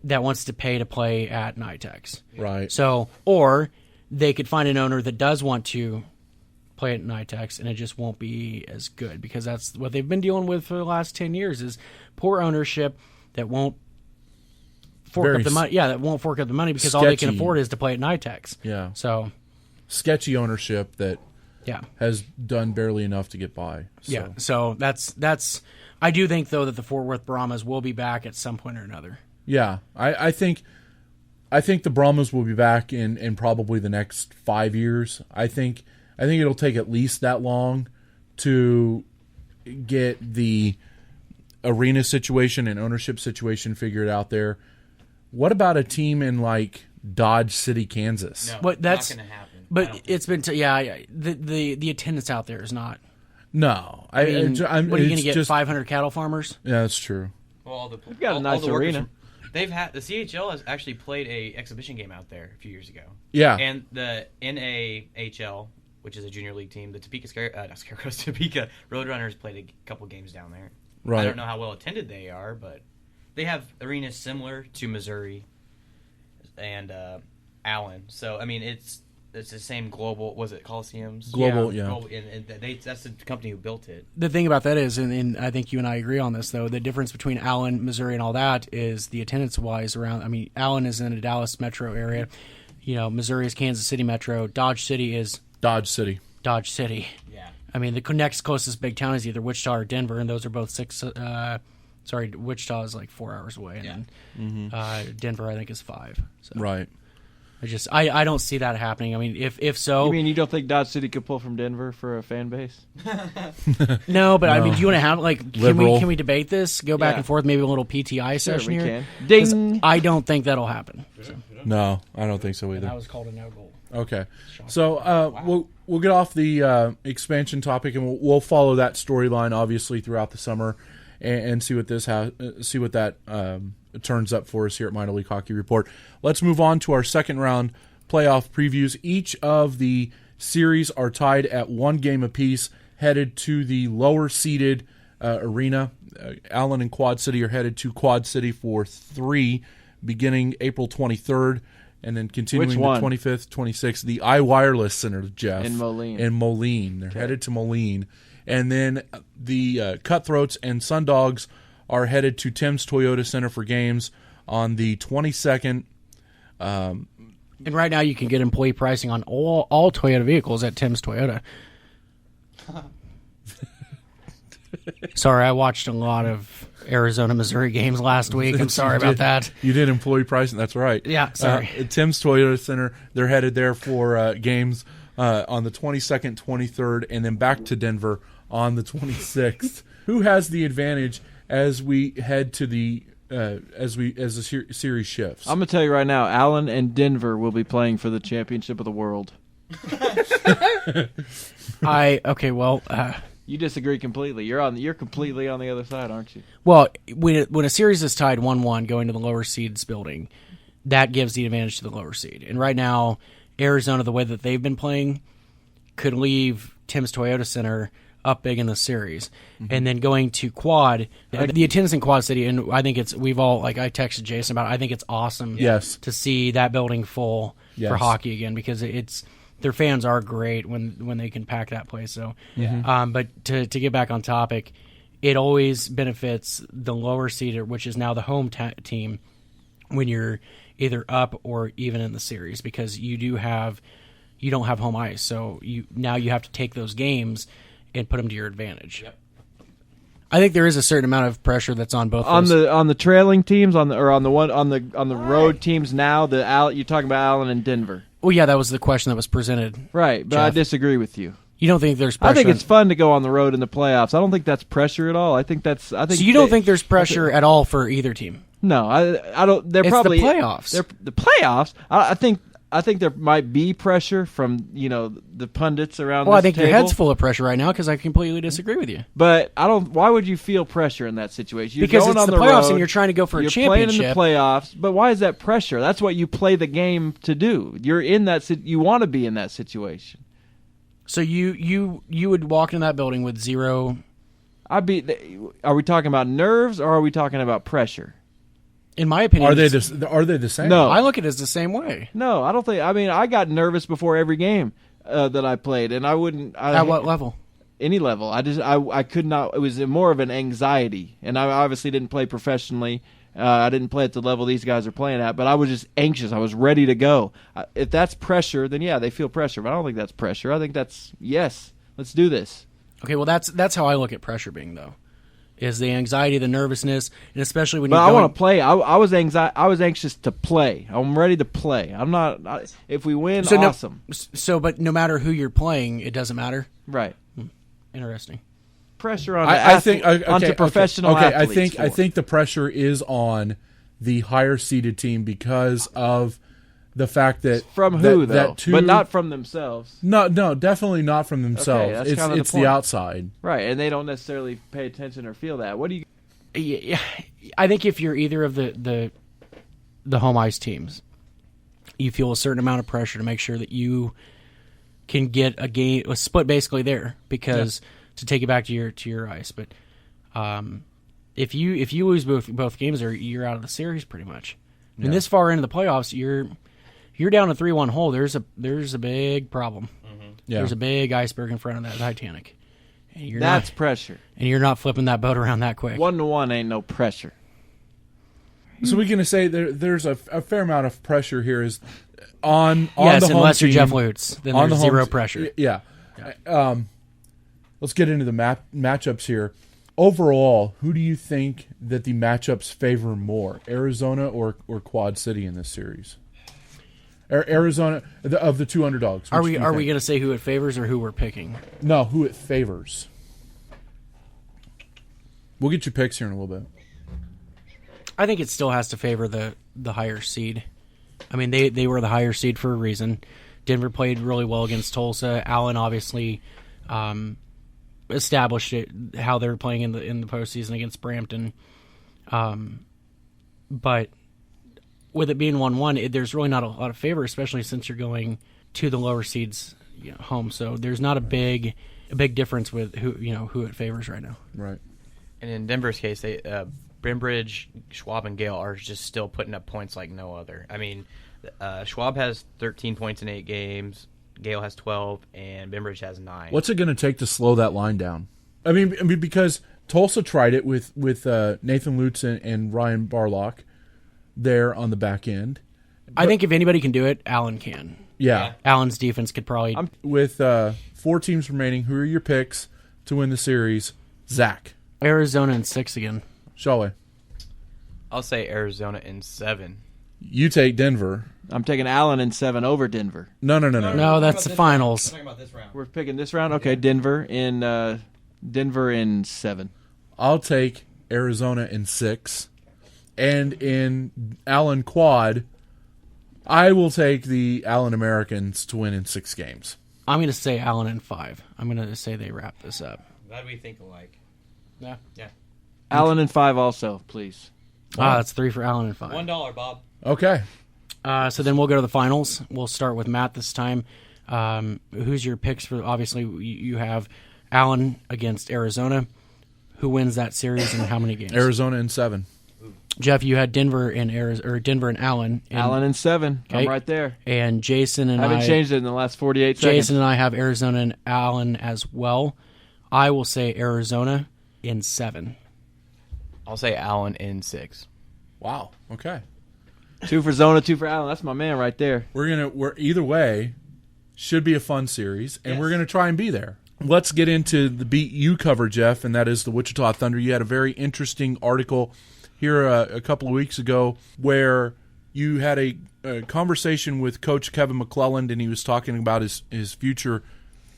to play at NITEX. Right. So, or they could find an owner that does want to play at NITEX, and it just won't be as good because that's what they've been dealing with for the last 10 years is poor ownership that won't fork up the money. Yeah, that won't fork up the money because all they can Sketchy. afford is to play at NITEX. Yeah. So, Sketchy ownership that yeah. has done barely enough to get by. So. Yeah, so that's. I do think though that the Fort Worth Brahmas will be back at some point or another. Yeah, I think the Brahmas will be back in probably the next 5 years. I think it'll take at least that long to get the arena situation and ownership situation figured out there. What about a team in like Dodge City, Kansas? No, But that's- not going to happen. I But don't it's been the attendance out there is not. No, I mean, what are you going to it's get? just- 500 cattle farmers? Yeah, that's true. Well, We've got a nice the workers arena. They've had the CHL has actually played a exhibition game out there a few years ago. Yeah, And the NAHL, which is a junior league team, the Topeka Roadrunners played a couple games down there. right. I don't know how well attended they are, but they have arenas similar to Missouri and Allen. So I mean, it's the same global. Was it Coliseums? Global, yeah. Global, and that's the company who built it. The thing about that is, and I think you and I agree on this, though, the difference between Allen, Missouri, and all that is the attendance-wise around. I mean, Allen is in the Dallas metro area. You know, Missouri is Kansas City metro. Dodge City is Dodge City. Dodge City. Yeah. I mean, the next closest big town is either Wichita or Denver, and those are both Wichita is like 4 hours away, and then Denver, I think, is 5. So Right. I don't see that happening. I mean, if so, You mean you don't think Dodge City could pull from Denver for a fan base? no. But I mean, No. do you want to have like Liberal. can we debate this? Go back Yeah. and forth, maybe a little PTI Sure, session we here. can. 'Cause Ding. I don't think that'll happen. So, No, I don't think so either. that was called a no goal. Okay, so we'll get off the expansion topic, and we'll follow that storyline obviously throughout the summer, and see what see what that turns up for us here at Minor League Hockey Report. Let's move on to our second round playoff previews. Each of the series are tied at 1 game apiece, headed to the lower-seeded arena. Allen and Quad City are headed to Quad City for 3, beginning April 23rd, and then continuing Which the one? 25th, 26th. The iWireless Center, Jeff. In Moline. In Moline. They're headed to Moline. And then the Cutthroats and Sundogs are headed to Tim's Toyota Center for games on the 22nd. And right now you can get employee pricing on all Toyota vehicles at Tim's Toyota. Sorry, I watched a lot of Arizona, Missouri games last week. I'm sorry about that. You did employee pricing. That's right. Yeah, sorry. At Tim's Toyota Center, they're headed there for games on the 22nd, 23rd, and then back to Denver on the 26th. Who has the advantage as we head to the as the series shifts? I'm going to tell you right now, Allen and Denver will be playing for the championship of the world. You disagree completely. You're completely on the other side, aren't you? Well, when a series is tied 1-1 going to the lower seeds building, that gives the advantage to the lower seed. And right now, Arizona, the way that they've been playing, could leave Tim's Toyota Center up big in the series. Mm-hmm. And then going to Quad, the attendance in Quad City, and I think we've all, like I texted Jason about it, I think it's awesome to see that building full for hockey again, because their fans are great when they can pack that place. So, but to get back on topic, it always benefits the lower seeder, which is now the home team, when you're either up or even in the series, because you don't have home ice. So you have to take those games and put them to your advantage. Yep. I think there is a certain amount of pressure that's on both on the trailing teams on the road teams now. You're talking about Allen and Denver. Well, yeah, that was the question that was presented. Right, but Jeff. I disagree with you. You don't think there's pressure? I think it's fun to go on the road in the playoffs. I don't think that's pressure at all. I think. So you don't think there's pressure at all for either team? No, I don't. They're it's probably the playoffs. The playoffs. I think there might be pressure from the pundits around. Well, this I think table. your head's full of pressure right now, because I completely disagree with you. But I don't. Why would you feel pressure in that situation? Because it's the playoffs and you're trying to go for a championship. You're playing in the playoffs, but why is that pressure? That's what you play the game to do. You're in that. You want to be in that situation. So you would walk in that building with zero. Are we talking about nerves or are we talking about pressure? In my opinion, are they the same? No, I look at it as the same way. No, I don't think. I mean, I got nervous before every game that I played, and I wouldn't. At what level? Any level. I could not. It was more of an anxiety, and I obviously didn't play professionally. I didn't play at the level these guys are playing at, but I was just anxious. I was ready to go. If that's pressure, then yeah, they feel pressure. But I don't think that's pressure. I think that's yes. Let's do this. Okay, well that's how I look at pressure being, though. Is the anxiety, the nervousness, and especially when I you're want to play. I was anxious to play. I'm ready to play. I'm not. If we win, awesome. But no matter who you're playing, it doesn't matter. Right. Interesting. Pressure on onto professional athletes. I think the pressure is on the higher seeded team because of the fact that from who though, but not from themselves. No, definitely not from themselves. Okay, that's it's the outside, right? And they don't necessarily pay attention or feel that. What do you? Yeah, I think if you're either of the home ice teams, you feel a certain amount of pressure to make sure that you can get a split basically there, because to take it back to your ice. But if you lose both games, you're out of the series pretty much. Yeah. And this far into the playoffs, you're down a 3-1 hole. There's a big problem. Mm-hmm. Yeah. There's a big iceberg in front of that Titanic. And that's pressure. And you're not flipping that boat around that quick. 1-1 ain't no pressure. So we're going to say there's a fair amount of pressure here is on the home unless you're team, Jeff Lutz, then there's zero pressure. Yeah. Let's get into the matchups here. Overall, who do you think that the matchups favor more, Arizona or Quad City in this series? Arizona, of the two underdogs. Are we going to say who it favors or who we're picking? No, who it favors. We'll get your picks here in a little bit. I think it still has to favor the higher seed. I mean, they were the higher seed for a reason. Denver played really well against Tulsa. Allen obviously established how they were playing in the postseason against Brampton. But with it being 1-1, there's really not a lot of favor, especially since you're going to the lower seeds home. So there's not a big difference with who it favors right now. Right. And in Denver's case, they Brimbridge, Schwab, and Gale are just still putting up points like no other. I mean, Schwab has 13 points in 8 games, Gale has 12, and Brimbridge has 9. What's it going to take to slow that line down? I mean, because Tulsa tried it with Nathan Lutz and Ryan Barlock there on the back end. I think if anybody can do it, Allen can. Yeah. Allen's defense could probably... With 4 teams remaining, who are your picks to win the series? Zach. Arizona in 6 again. Shall we? I'll say Arizona in 7. You take Denver. I'm taking Allen in 7 over Denver. No. No, that's the finals. We're talking about this round. We're picking this round? Okay, Denver in 7. I'll take Arizona in 6. And in Allen Quad, I will take the Allen Americans to win in 6 games. I'm going to say Allen in 5. I'm going to say they wrap this up. Glad we think alike. Yeah. Allen in 5 also, please. That's 3 for Allen in 5. $1, Bob. Okay. So then we'll go to the finals. We'll start with Matt this time. Who's your picks for? Obviously, you have Allen against Arizona. Who wins that series and how many games? Arizona in 7. Jeff, you had Denver and Denver and Allen. Allen in 7. Okay. I'm right there. And Jason and I haven't changed it in the last 48 seconds. Jason and I have Arizona and Allen as well. I will say Arizona in 7. I'll say Allen in 6. Wow. Okay. 2 for Zona, 2 for Allen. That's my man right there. We're either way, should be a fun series, and Yes. we're going to try and be there. Let's get into the beat you cover, Jeff, and that is the Wichita Thunder. You had a very interesting article here a couple of weeks ago where you had a conversation with Coach Kevin McClelland, and he was talking about his future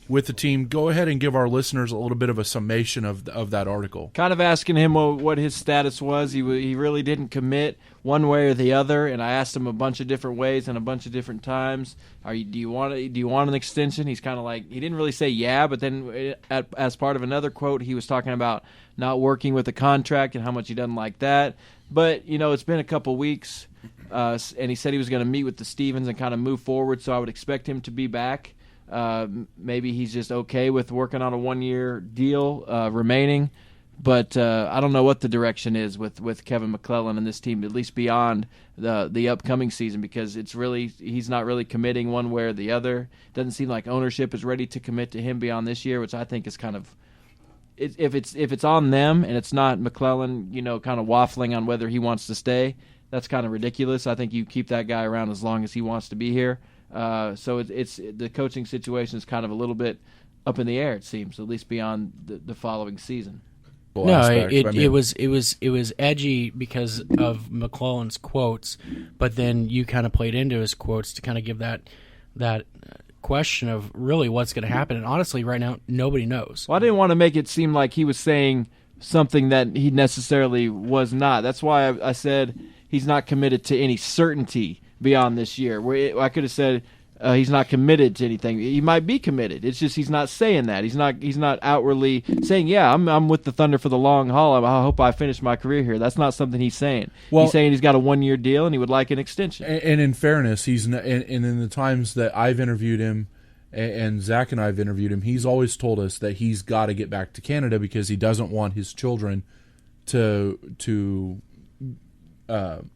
with the team. Go ahead and give our listeners a little bit of a summation of that article. Kind of asking him what his status was. He really didn't commit one way or the other, and I asked him a bunch of different ways and a bunch of different times. Do you want an extension? He's kind of like, he didn't really say yeah, but then as part of another quote, he was talking about not working with a contract and how much he doesn't like that. But it's been a couple weeks, and he said he was going to meet with the Stevens and kind of move forward. So I would expect him to be back. Maybe he's just okay with working on a 1-year deal remaining. But I don't know what the direction is with Kevin McClelland and this team, at least beyond the upcoming season, because he's not really committing one way or the other. Doesn't seem like ownership is ready to commit to him beyond this year, which I think is kind of if it's on them and it's not McClelland, kind of waffling on whether he wants to stay. That's kind of ridiculous. I think you keep that guy around as long as he wants to be here. So it's the coaching situation is kind of a little bit up in the air, it seems, at least beyond the following season. It was edgy because of McClellan's quotes, but then you kind of played into his quotes to kind of give that question of really what's going to happen. And honestly, right now, nobody knows. Well, I didn't want to make it seem like he was saying something that he necessarily was not. That's why I said he's not committed to any certainty beyond this year. Where I could have said he's not committed to anything. He might be committed. It's just he's not saying that. He's not outwardly saying, "Yeah, I'm with the Thunder for the long haul. I hope I finish my career here." That's not something he's saying. Well, he's saying he's got a 1-year deal and he would like an extension. And in fairness, he's and in the times that I've interviewed him, and Zach and I have interviewed him, he's always told us that he's got to get back to Canada because he doesn't want his children to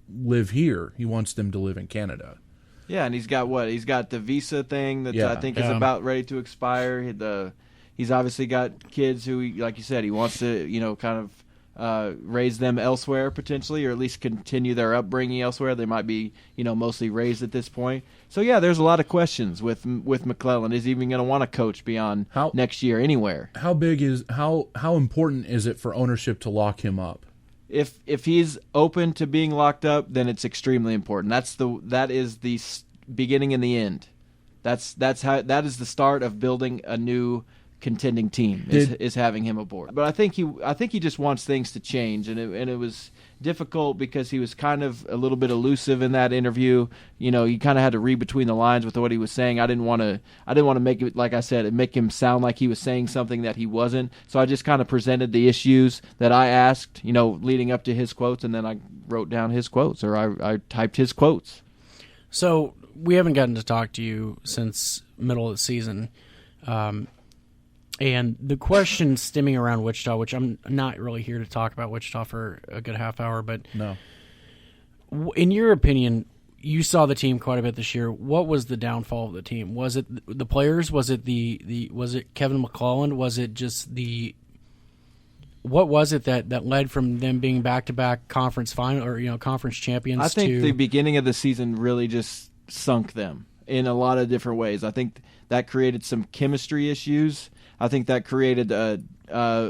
live here. He wants them to live in Canada. Yeah, and he's got what? He's got the visa thing that I think is about ready to expire. He's obviously got kids who, like you said, he wants to, kind of raise them elsewhere potentially, or at least continue their upbringing elsewhere. They might be, mostly raised at this point. So yeah, there's a lot of questions with McClelland. Is he even going to want to coach beyond next year anywhere? How important is it for ownership to lock him up? If he's open to being locked up, then it's extremely important. That is the beginning and the end. That is the start of building a new contending team is having him aboard. But I think he just wants things to change, and it was difficult because he was kind of a little bit elusive in that interview. You kind of had to read between the lines with what he was saying. I didn't want to make it, like I said, make him sound like he was saying something that he wasn't. So I just kind of presented the issues that I asked, leading up to his quotes, and then I wrote down his quotes, or I typed his quotes. So we haven't gotten to talk to you since middle of the season. And the question stemming around Wichita, which I'm not really here to talk about Wichita for a good half hour, but no. In your opinion, you saw the team quite a bit this year. What was the downfall of the team? Was it the players? Was it was it Kevin McClellan? Was it just what was it that led from them being back-to-back conference final or conference champions? I think the beginning of the season really just sunk them in a lot of different ways. I think that created some chemistry issues. I think that created an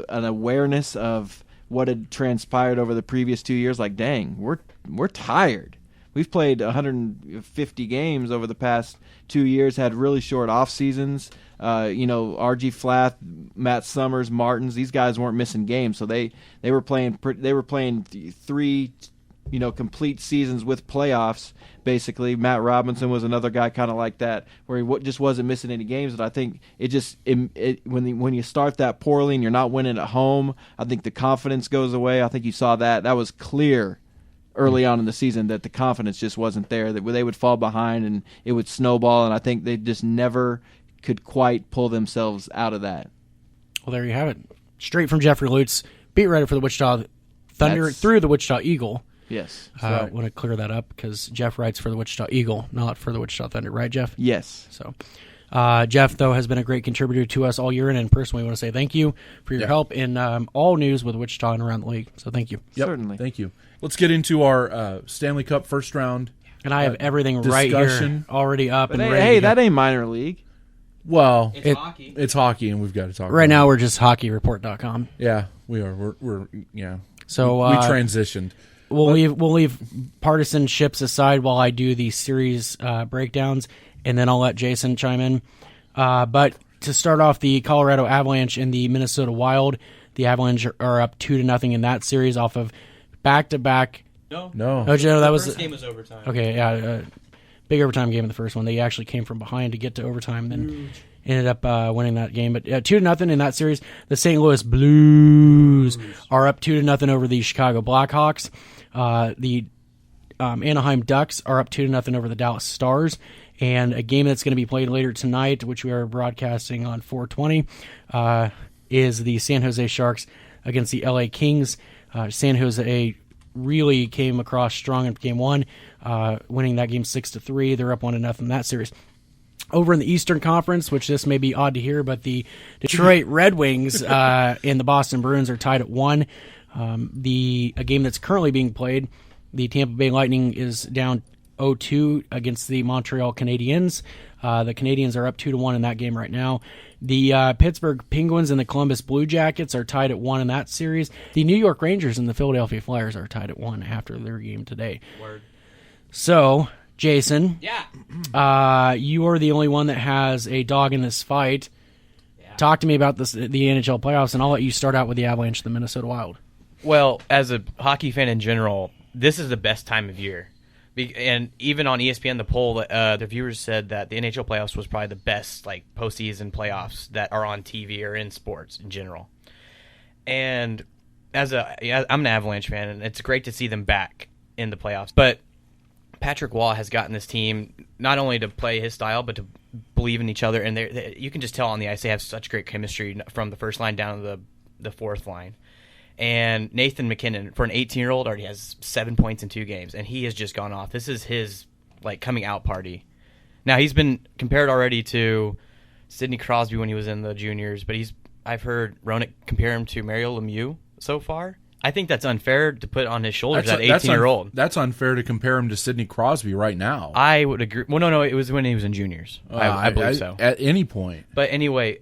awareness of what had transpired over the previous 2 years. Like, dang, we're tired. We've played 150 games over the past 2 years, had really short off seasons. RG Flath, Matt Summers, Martins, these guys weren't missing games, so they were playing 3 complete seasons with playoffs. Basically, Matt Robinson was another guy kind of like that, where he just wasn't missing any games. And I think when you start that poorly and you're not winning at home, I think the confidence goes away. I think you saw that. That was clear early on in the season that the confidence just wasn't there, that they would fall behind and it would snowball. And I think they just never could quite pull themselves out of that. Well, there you have it. Straight from Jeffrey Lutz, beat writer for the Wichita Thunder through the Wichita Eagle. Yes. I want to clear that up because Jeff writes for the Wichita Eagle, not for the Wichita Thunder. Right, Jeff? Yes. So, Jeff, though, has been a great contributor to us all year, and personally want to say thank you for your help in all news with Wichita and around the league. So thank you. Yep. Certainly. Thank you. Let's get into our Stanley Cup first round. And I have everything discussion. Right here already up But and ready. Hey, that ain't minor league. Well, hockey. It's hockey, and we've got to talk right about now. it. We're just hockeyreport.com. Yeah, we are. We're yeah. So we transitioned. We'll leave partisans aside while I do the series breakdowns, and then I'll let Jason chime in. But to start off, the Colorado Avalanche and the Minnesota Wild, the Avalanche are up 2-0 in that series off of back-to-back. No. Oh, Joe, that was first game was overtime. Okay, yeah, big overtime game in the first one. They actually came from behind to get to overtime, then ended up winning that game. But 2-0 in that series. The St. Louis Blues are up 2-0 over the Chicago Blackhawks. The Anaheim Ducks are up 2-0 over the Dallas Stars. And a game that's going to be played later tonight, which we are broadcasting on 420, is the San Jose Sharks against the LA Kings. San Jose really came across strong in game one, winning that game 6-3. They're up 1-0 in that series. Over in the Eastern Conference, which this may be odd to hear, but the Detroit Red Wings and the Boston Bruins are tied at 1. A game that's currently being played, the Tampa Bay Lightning is down 0-2 against the Montreal Canadiens. The Canadiens are up 2-1 in that game right now. The Pittsburgh Penguins and the Columbus Blue Jackets are tied at 1 in that series. The New York Rangers and the Philadelphia Flyers are tied at 1 after their game today. Word. So, Jason, Yeah. you are the only one that has a dog in this fight. Yeah. Talk to me about the NHL playoffs, and I'll let you start out with the Avalanche and the Minnesota Wild. Well, as a hockey fan in general, this is the best time of year. And even on ESPN, the poll, the viewers said that the NHL playoffs was probably the best postseason playoffs that are on TV or in sports in general. And I'm an Avalanche fan, and it's great to see them back in the playoffs. But Patrick Waugh has gotten this team not only to play his style, but to believe in each other. And you can just tell on the ice they have such great chemistry from the first line down to the fourth line. And Nathan McKinnon, for an 18-year-old, already has 7 points in 2 games, and he has just gone off. This is his coming out party. Now, he's been compared already to Sidney Crosby when he was in the juniors, but I've heard Roenick compare him to Mario Lemieux so far. I think that's unfair to put on his shoulders at 18-year-old. That's unfair to compare him to Sidney Crosby right now. I would agree. Well, no, it was when he was in juniors. I believe so. At any point. But anyway,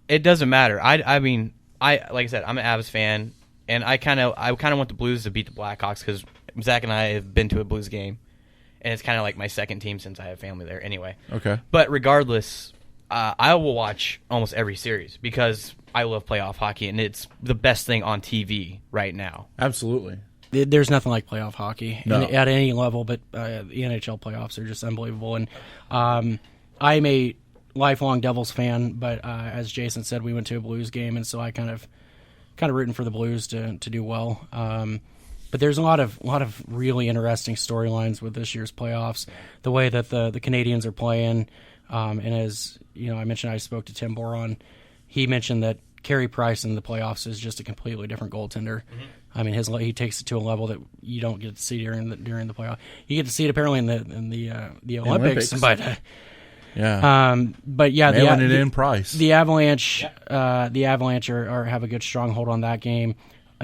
it doesn't matter. I mean, like I said, I'm an Avs fan, and I kind of want the Blues to beat the Blackhawks because Zach and I have been to a Blues game, and it's kind of like my second team since I have family there. Anyway, okay. But regardless, I will watch almost every series because I love playoff hockey, and it's the best thing on TV right now. Absolutely. There's nothing like playoff hockey No. at any level, but the NHL playoffs are just unbelievable. And I'm a lifelong Devils fan, but as Jason said, we went to a Blues game, and so I kind of rooting for the Blues to do well. But there's a lot of really interesting storylines with this year's playoffs. The way that the Canadians are playing, and as I mentioned, I spoke to Tim Boron. He mentioned that Carey Price in the playoffs is just a completely different goaltender. Mm-hmm. I mean, he takes it to a level that you don't get to see during the playoff. You get to see it apparently in the Olympics, but but yeah, mailing it in Price. The Avalanche, have a good stronghold on that game.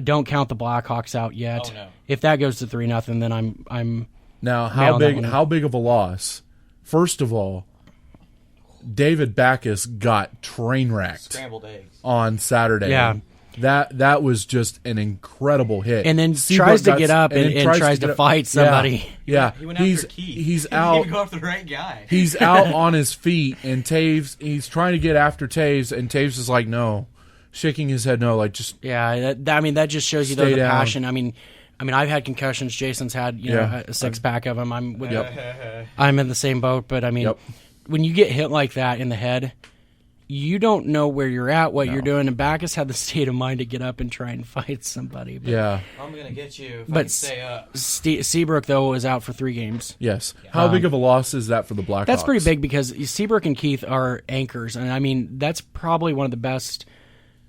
Don't count the Blackhawks out yet. Oh, no. If that goes to 3-0, then I'm now how big of a loss? First of all, David Backus got train wrecked Scrambled eggs on Saturday. Yeah. That was just an incredible hit. And then Seabrook tries to get up and tries to fight somebody. Yeah. He went after Keith. He's He out. didn't even go after the right guy. He's out on his feet, and he's trying to get after Taves, and Taves is like, no, shaking his head no, like just that just shows you the down. passion. I mean, I've had concussions. Jason's had a 6-pack of them. I'm in the same boat, but I mean, when you get hit like that in the head, you don't know where you're at, what you're doing. And Backus had the state of mind to get up and try and fight somebody. But, I'm gonna get you if I but can stay up. Seabrook though was out for 3 games. yes. How big of a loss is that for the Blackhawks? That's pretty big because Seabrook and Keith are anchors, and I mean that's probably one of the best.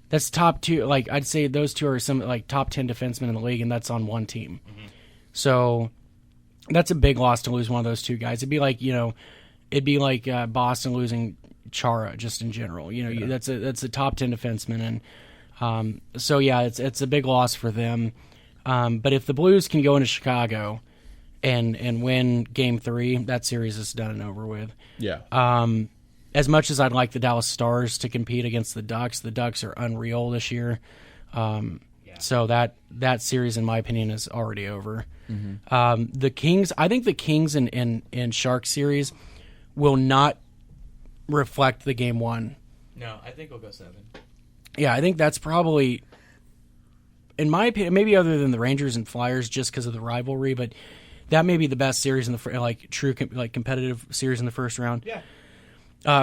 That's top 2. Like I'd say those 2 are some like top 10 defensemen in the league, and that's on one team. Mm-hmm. So that's a big loss to lose one of those 2 guys. It'd be like Boston losing Chara just in general. That's a top 10 defenseman, and so yeah, it's a big loss for them. But if the Blues can go into Chicago and win Game 3, that series is done and over with. Yeah. As much as I'd like the Dallas Stars to compete against the Ducks are unreal this year. So that series, in my opinion, is already over. Mm-hmm. The Kings, I think the Kings and Sharks series will not reflect the Game 1. No, I think we'll go 7. Yeah, I think that's probably, in my opinion, maybe other than the Rangers and Flyers, just because of the rivalry, but that may be the best series in the true competitive series in the first round. Yeah.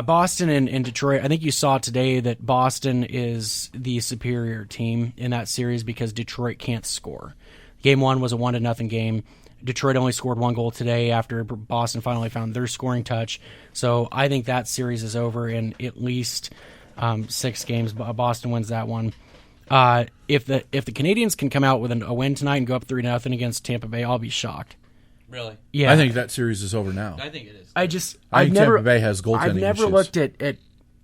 Boston and Detroit, I think you saw today that Boston is the superior team in that series because Detroit can't score. Game 1 was a 1-0 game. Detroit only scored 1 goal today after Boston finally found their scoring touch. So I think that series is over in at least 6 games. Boston wins that one. If the Canadians can come out with a win tonight and go up 3-0 against Tampa Bay, I'll be shocked. Really? Yeah, I think that series is over now. I think it is. I think Tampa Bay has goaltending I've never issues. looked at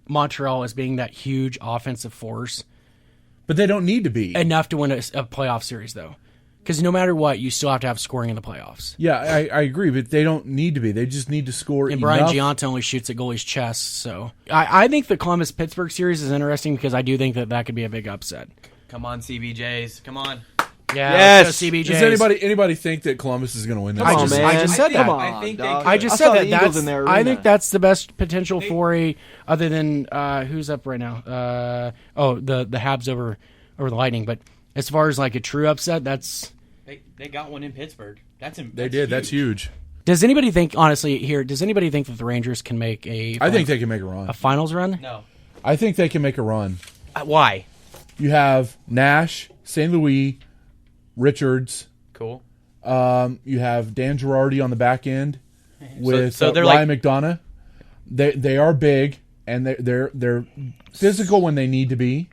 Montreal as being that huge offensive force. But they don't need to be. Enough to win a playoff series, though. Because no matter what, you still have to have scoring in the playoffs. Yeah, I agree, but they don't need to be. They just need to score and enough. Brian Giunta only shoots at goalie's chest, so... I think the Columbus-Pittsburgh series is interesting because I do think that could be a big upset. Come on, CBJs. Come on. Yeah, Yes. let's go CBJs. Does anybody think that Columbus is going to win this? Come on, series? man. I just said that. Come on, I think they dog. could. I just I said saw that. the Eagles in their I arena. think that's the best potential for a... Other than... who's up right now? The Habs over the Lightning. But as far as like a true upset, that's... They got one in Pittsburgh. They did. That's huge. Does anybody think, honestly, does anybody think that the Rangers can make I think they can make a run. a finals run? No. I think they can make a run. Why? You have Nash, St. Louis, Richards. Cool. You have Dan Girardi on the back end with so they're Ryan like- McDonough. They are big and they're physical when they need to be,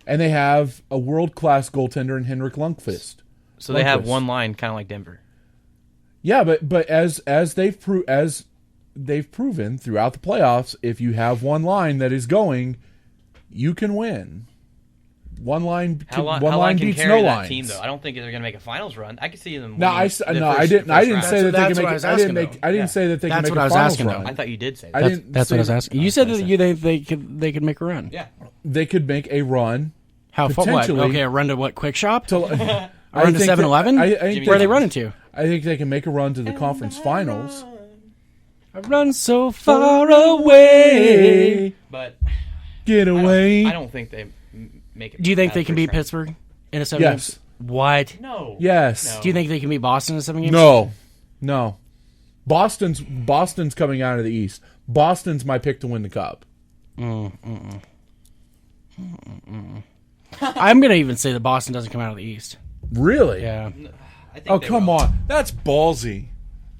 and they have a world-class goaltender in Henrik Lundqvist. So they have one line, kind of like Denver. Yeah, but as they've proven throughout the playoffs, if you have one line that is going, you can win. One line How long can beats carry no that lines. team, though? I don't think they're going to make a finals run. I could see them. No, I didn't say that they That's can what I make. was I didn't asking, make. though. I didn't say that they can That's make what I a was finals asking, run. though. I thought you did say I that. didn't That's say what I was that- asking. You said that they could make a run. Yeah. They could make a run. How what? Potentially. Okay, a run to what? Quick Shop? To, A run to 7-Eleven? I Where are they running to? I think they can make a run to the conference finals. I've run so far away. But Get away. I don't think they make it. Do you think past they can first beat round. Pittsburgh in a 7 Yes. game? What? No. Yes. No. Do you think they can beat Boston in a 7 game? No. Boston's coming out of the East. Boston's my pick to win the Cup. I'm going to even say that Boston doesn't come out of the East. Really? Yeah. I think Oh, they come will. on. That's ballsy.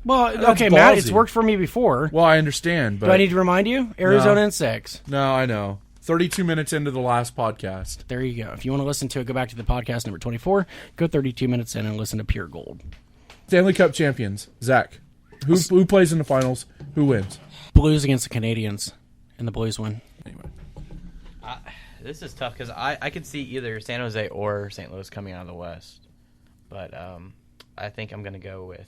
Well, That's okay, Matt, it's ballsy. worked for me before. Well, I understand, but Do I need to remind you? Arizona in 6. no, I know. 32 minutes into the last podcast. There you go. If you want to listen to it, go back to the podcast number 24. Go 32 minutes in and listen to Pure Gold. Stanley Cup champions. Zach, who plays in the finals? Who wins? Blues against the Canadians, and the Blues win. Anyway. This is tough because I could see either San Jose or St. Louis coming out of the West. But I think I'm going to go with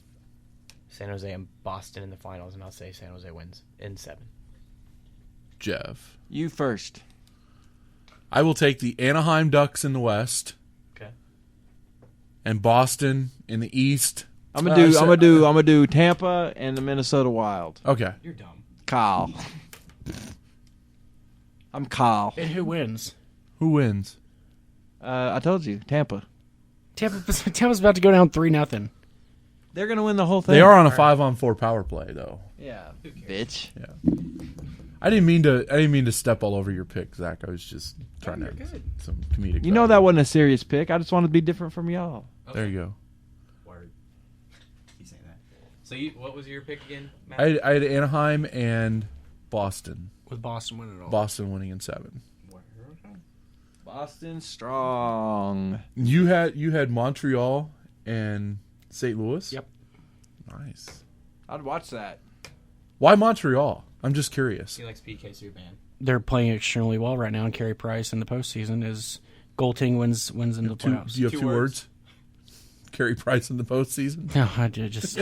San Jose and Boston in the finals, and I'll say San Jose wins in 7. Jeff. You first. I will take the Anaheim Ducks in the West Okay. and Boston in the East. I'm gonna do Tampa and the Minnesota Wild. Okay. You're dumb. Kyle. I'm Kyle. And who wins? Who wins? I told you, Tampa. Tampa's about to go down 3-0. They're gonna win the whole thing. They are on a 5-on-4 power play, though. Yeah, bitch. I didn't mean to step all over your pick, Zach. I was just trying to have some comedic. You know value. that wasn't a serious pick. I just wanted to be different from y'all. There you go. Word. He's saying that. So what was your pick again, Matt? I had Anaheim and Boston. With Boston winning it all. Boston winning in 7. Boston strong. You had Montreal and St. Louis. Yep. Nice. I'd watch that. Why Montreal? I'm just curious. He likes PK Subban. They're playing extremely well right now, and Carey Price in the postseason is goaltending wins in the playoffs. Do you have Two two words. words? Carey Price in the postseason. No, I did just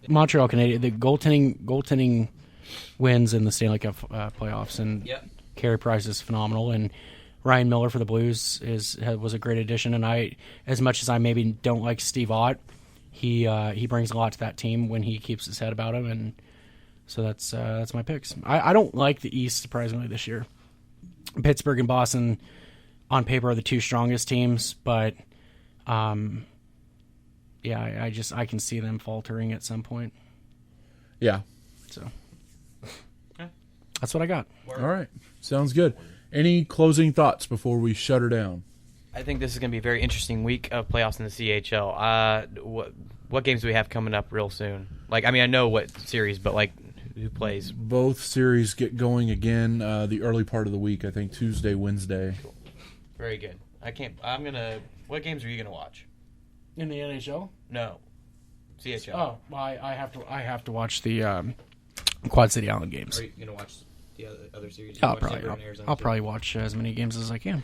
Montreal Canadiens. The goaltending wins in the Stanley Cup playoffs, and Yep. Carey Price is phenomenal. And Ryan Miller for the Blues was a great addition. And as much as I maybe don't like Steve Ott, he brings a lot to that team when he keeps his head about him. And so that's my picks. I don't like the East surprisingly this year. Pittsburgh and Boston on paper are the two strongest teams, but yeah, I can see them faltering at some point. Yeah. So that's what I got. All right. Sounds good. Any closing thoughts before we shut her down? I think this is going to be a very interesting week of playoffs in the CHL. What games do we have coming up real soon? Like, I mean, I know what series, but like, who plays? Both series get going again the early part of the week. I think Tuesday, Wednesday. Very good. What games are you gonna watch? In the NHL? No, CHL. Oh, well, I have to watch the Quad City Island games. Are you gonna watch the other series? I'll probably watch as many games as I can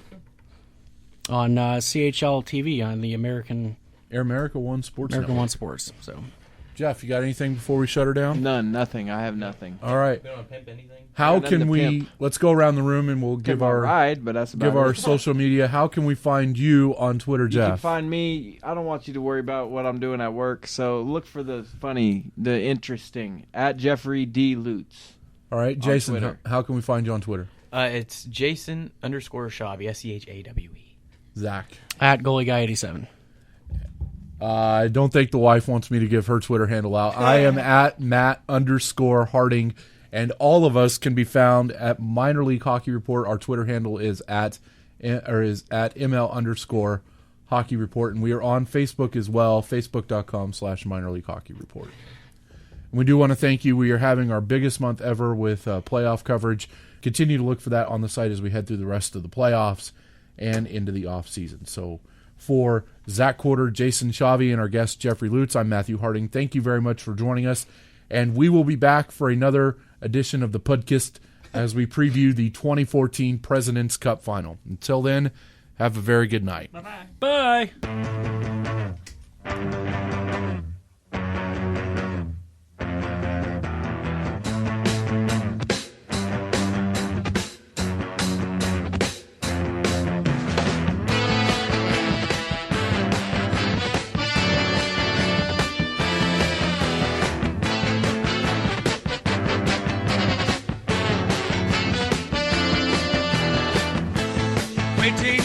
on CHL TV on the American America One Sports One Network. Sports. So Jeff, you got anything before we shut her down? Nothing. I have nothing. All right. We don't want to pimp anything. How nothing to can we? pimp. Let's go around the room and we'll give our ride, but that's about give our it. social media. How can we find you on Twitter, You can Jeff? find me. I don't want you to worry about what I'm doing at work. So look for the funny, the interesting at Jeffrey D. Lutz. All right, Jason. Twitter. How can we find you on Twitter? It's Jason_Shavi, SCHAWE. Zach. at Goalie Guy 87. I don't think the wife wants me to give her Twitter handle out. I am at Matt_Harding, and all of us can be found at Minor League Hockey Report. Our Twitter handle is at ML_Hockey Report, and we are on Facebook as well, facebook.com/Minor League Hockey Report. And we do want to thank you. We are having our biggest month ever with playoff coverage. Continue to look for that on the site as we head through the rest of the playoffs and into the off season. So for Zach Quarter, Jason Shavi, and our guest Jeffrey Lutz, I'm Matthew Harding. Thank you very much for joining us, and we will be back for another edition of the podcast as we preview the 2014 President's Cup Final. Until then, have a very good night. Bye. waiting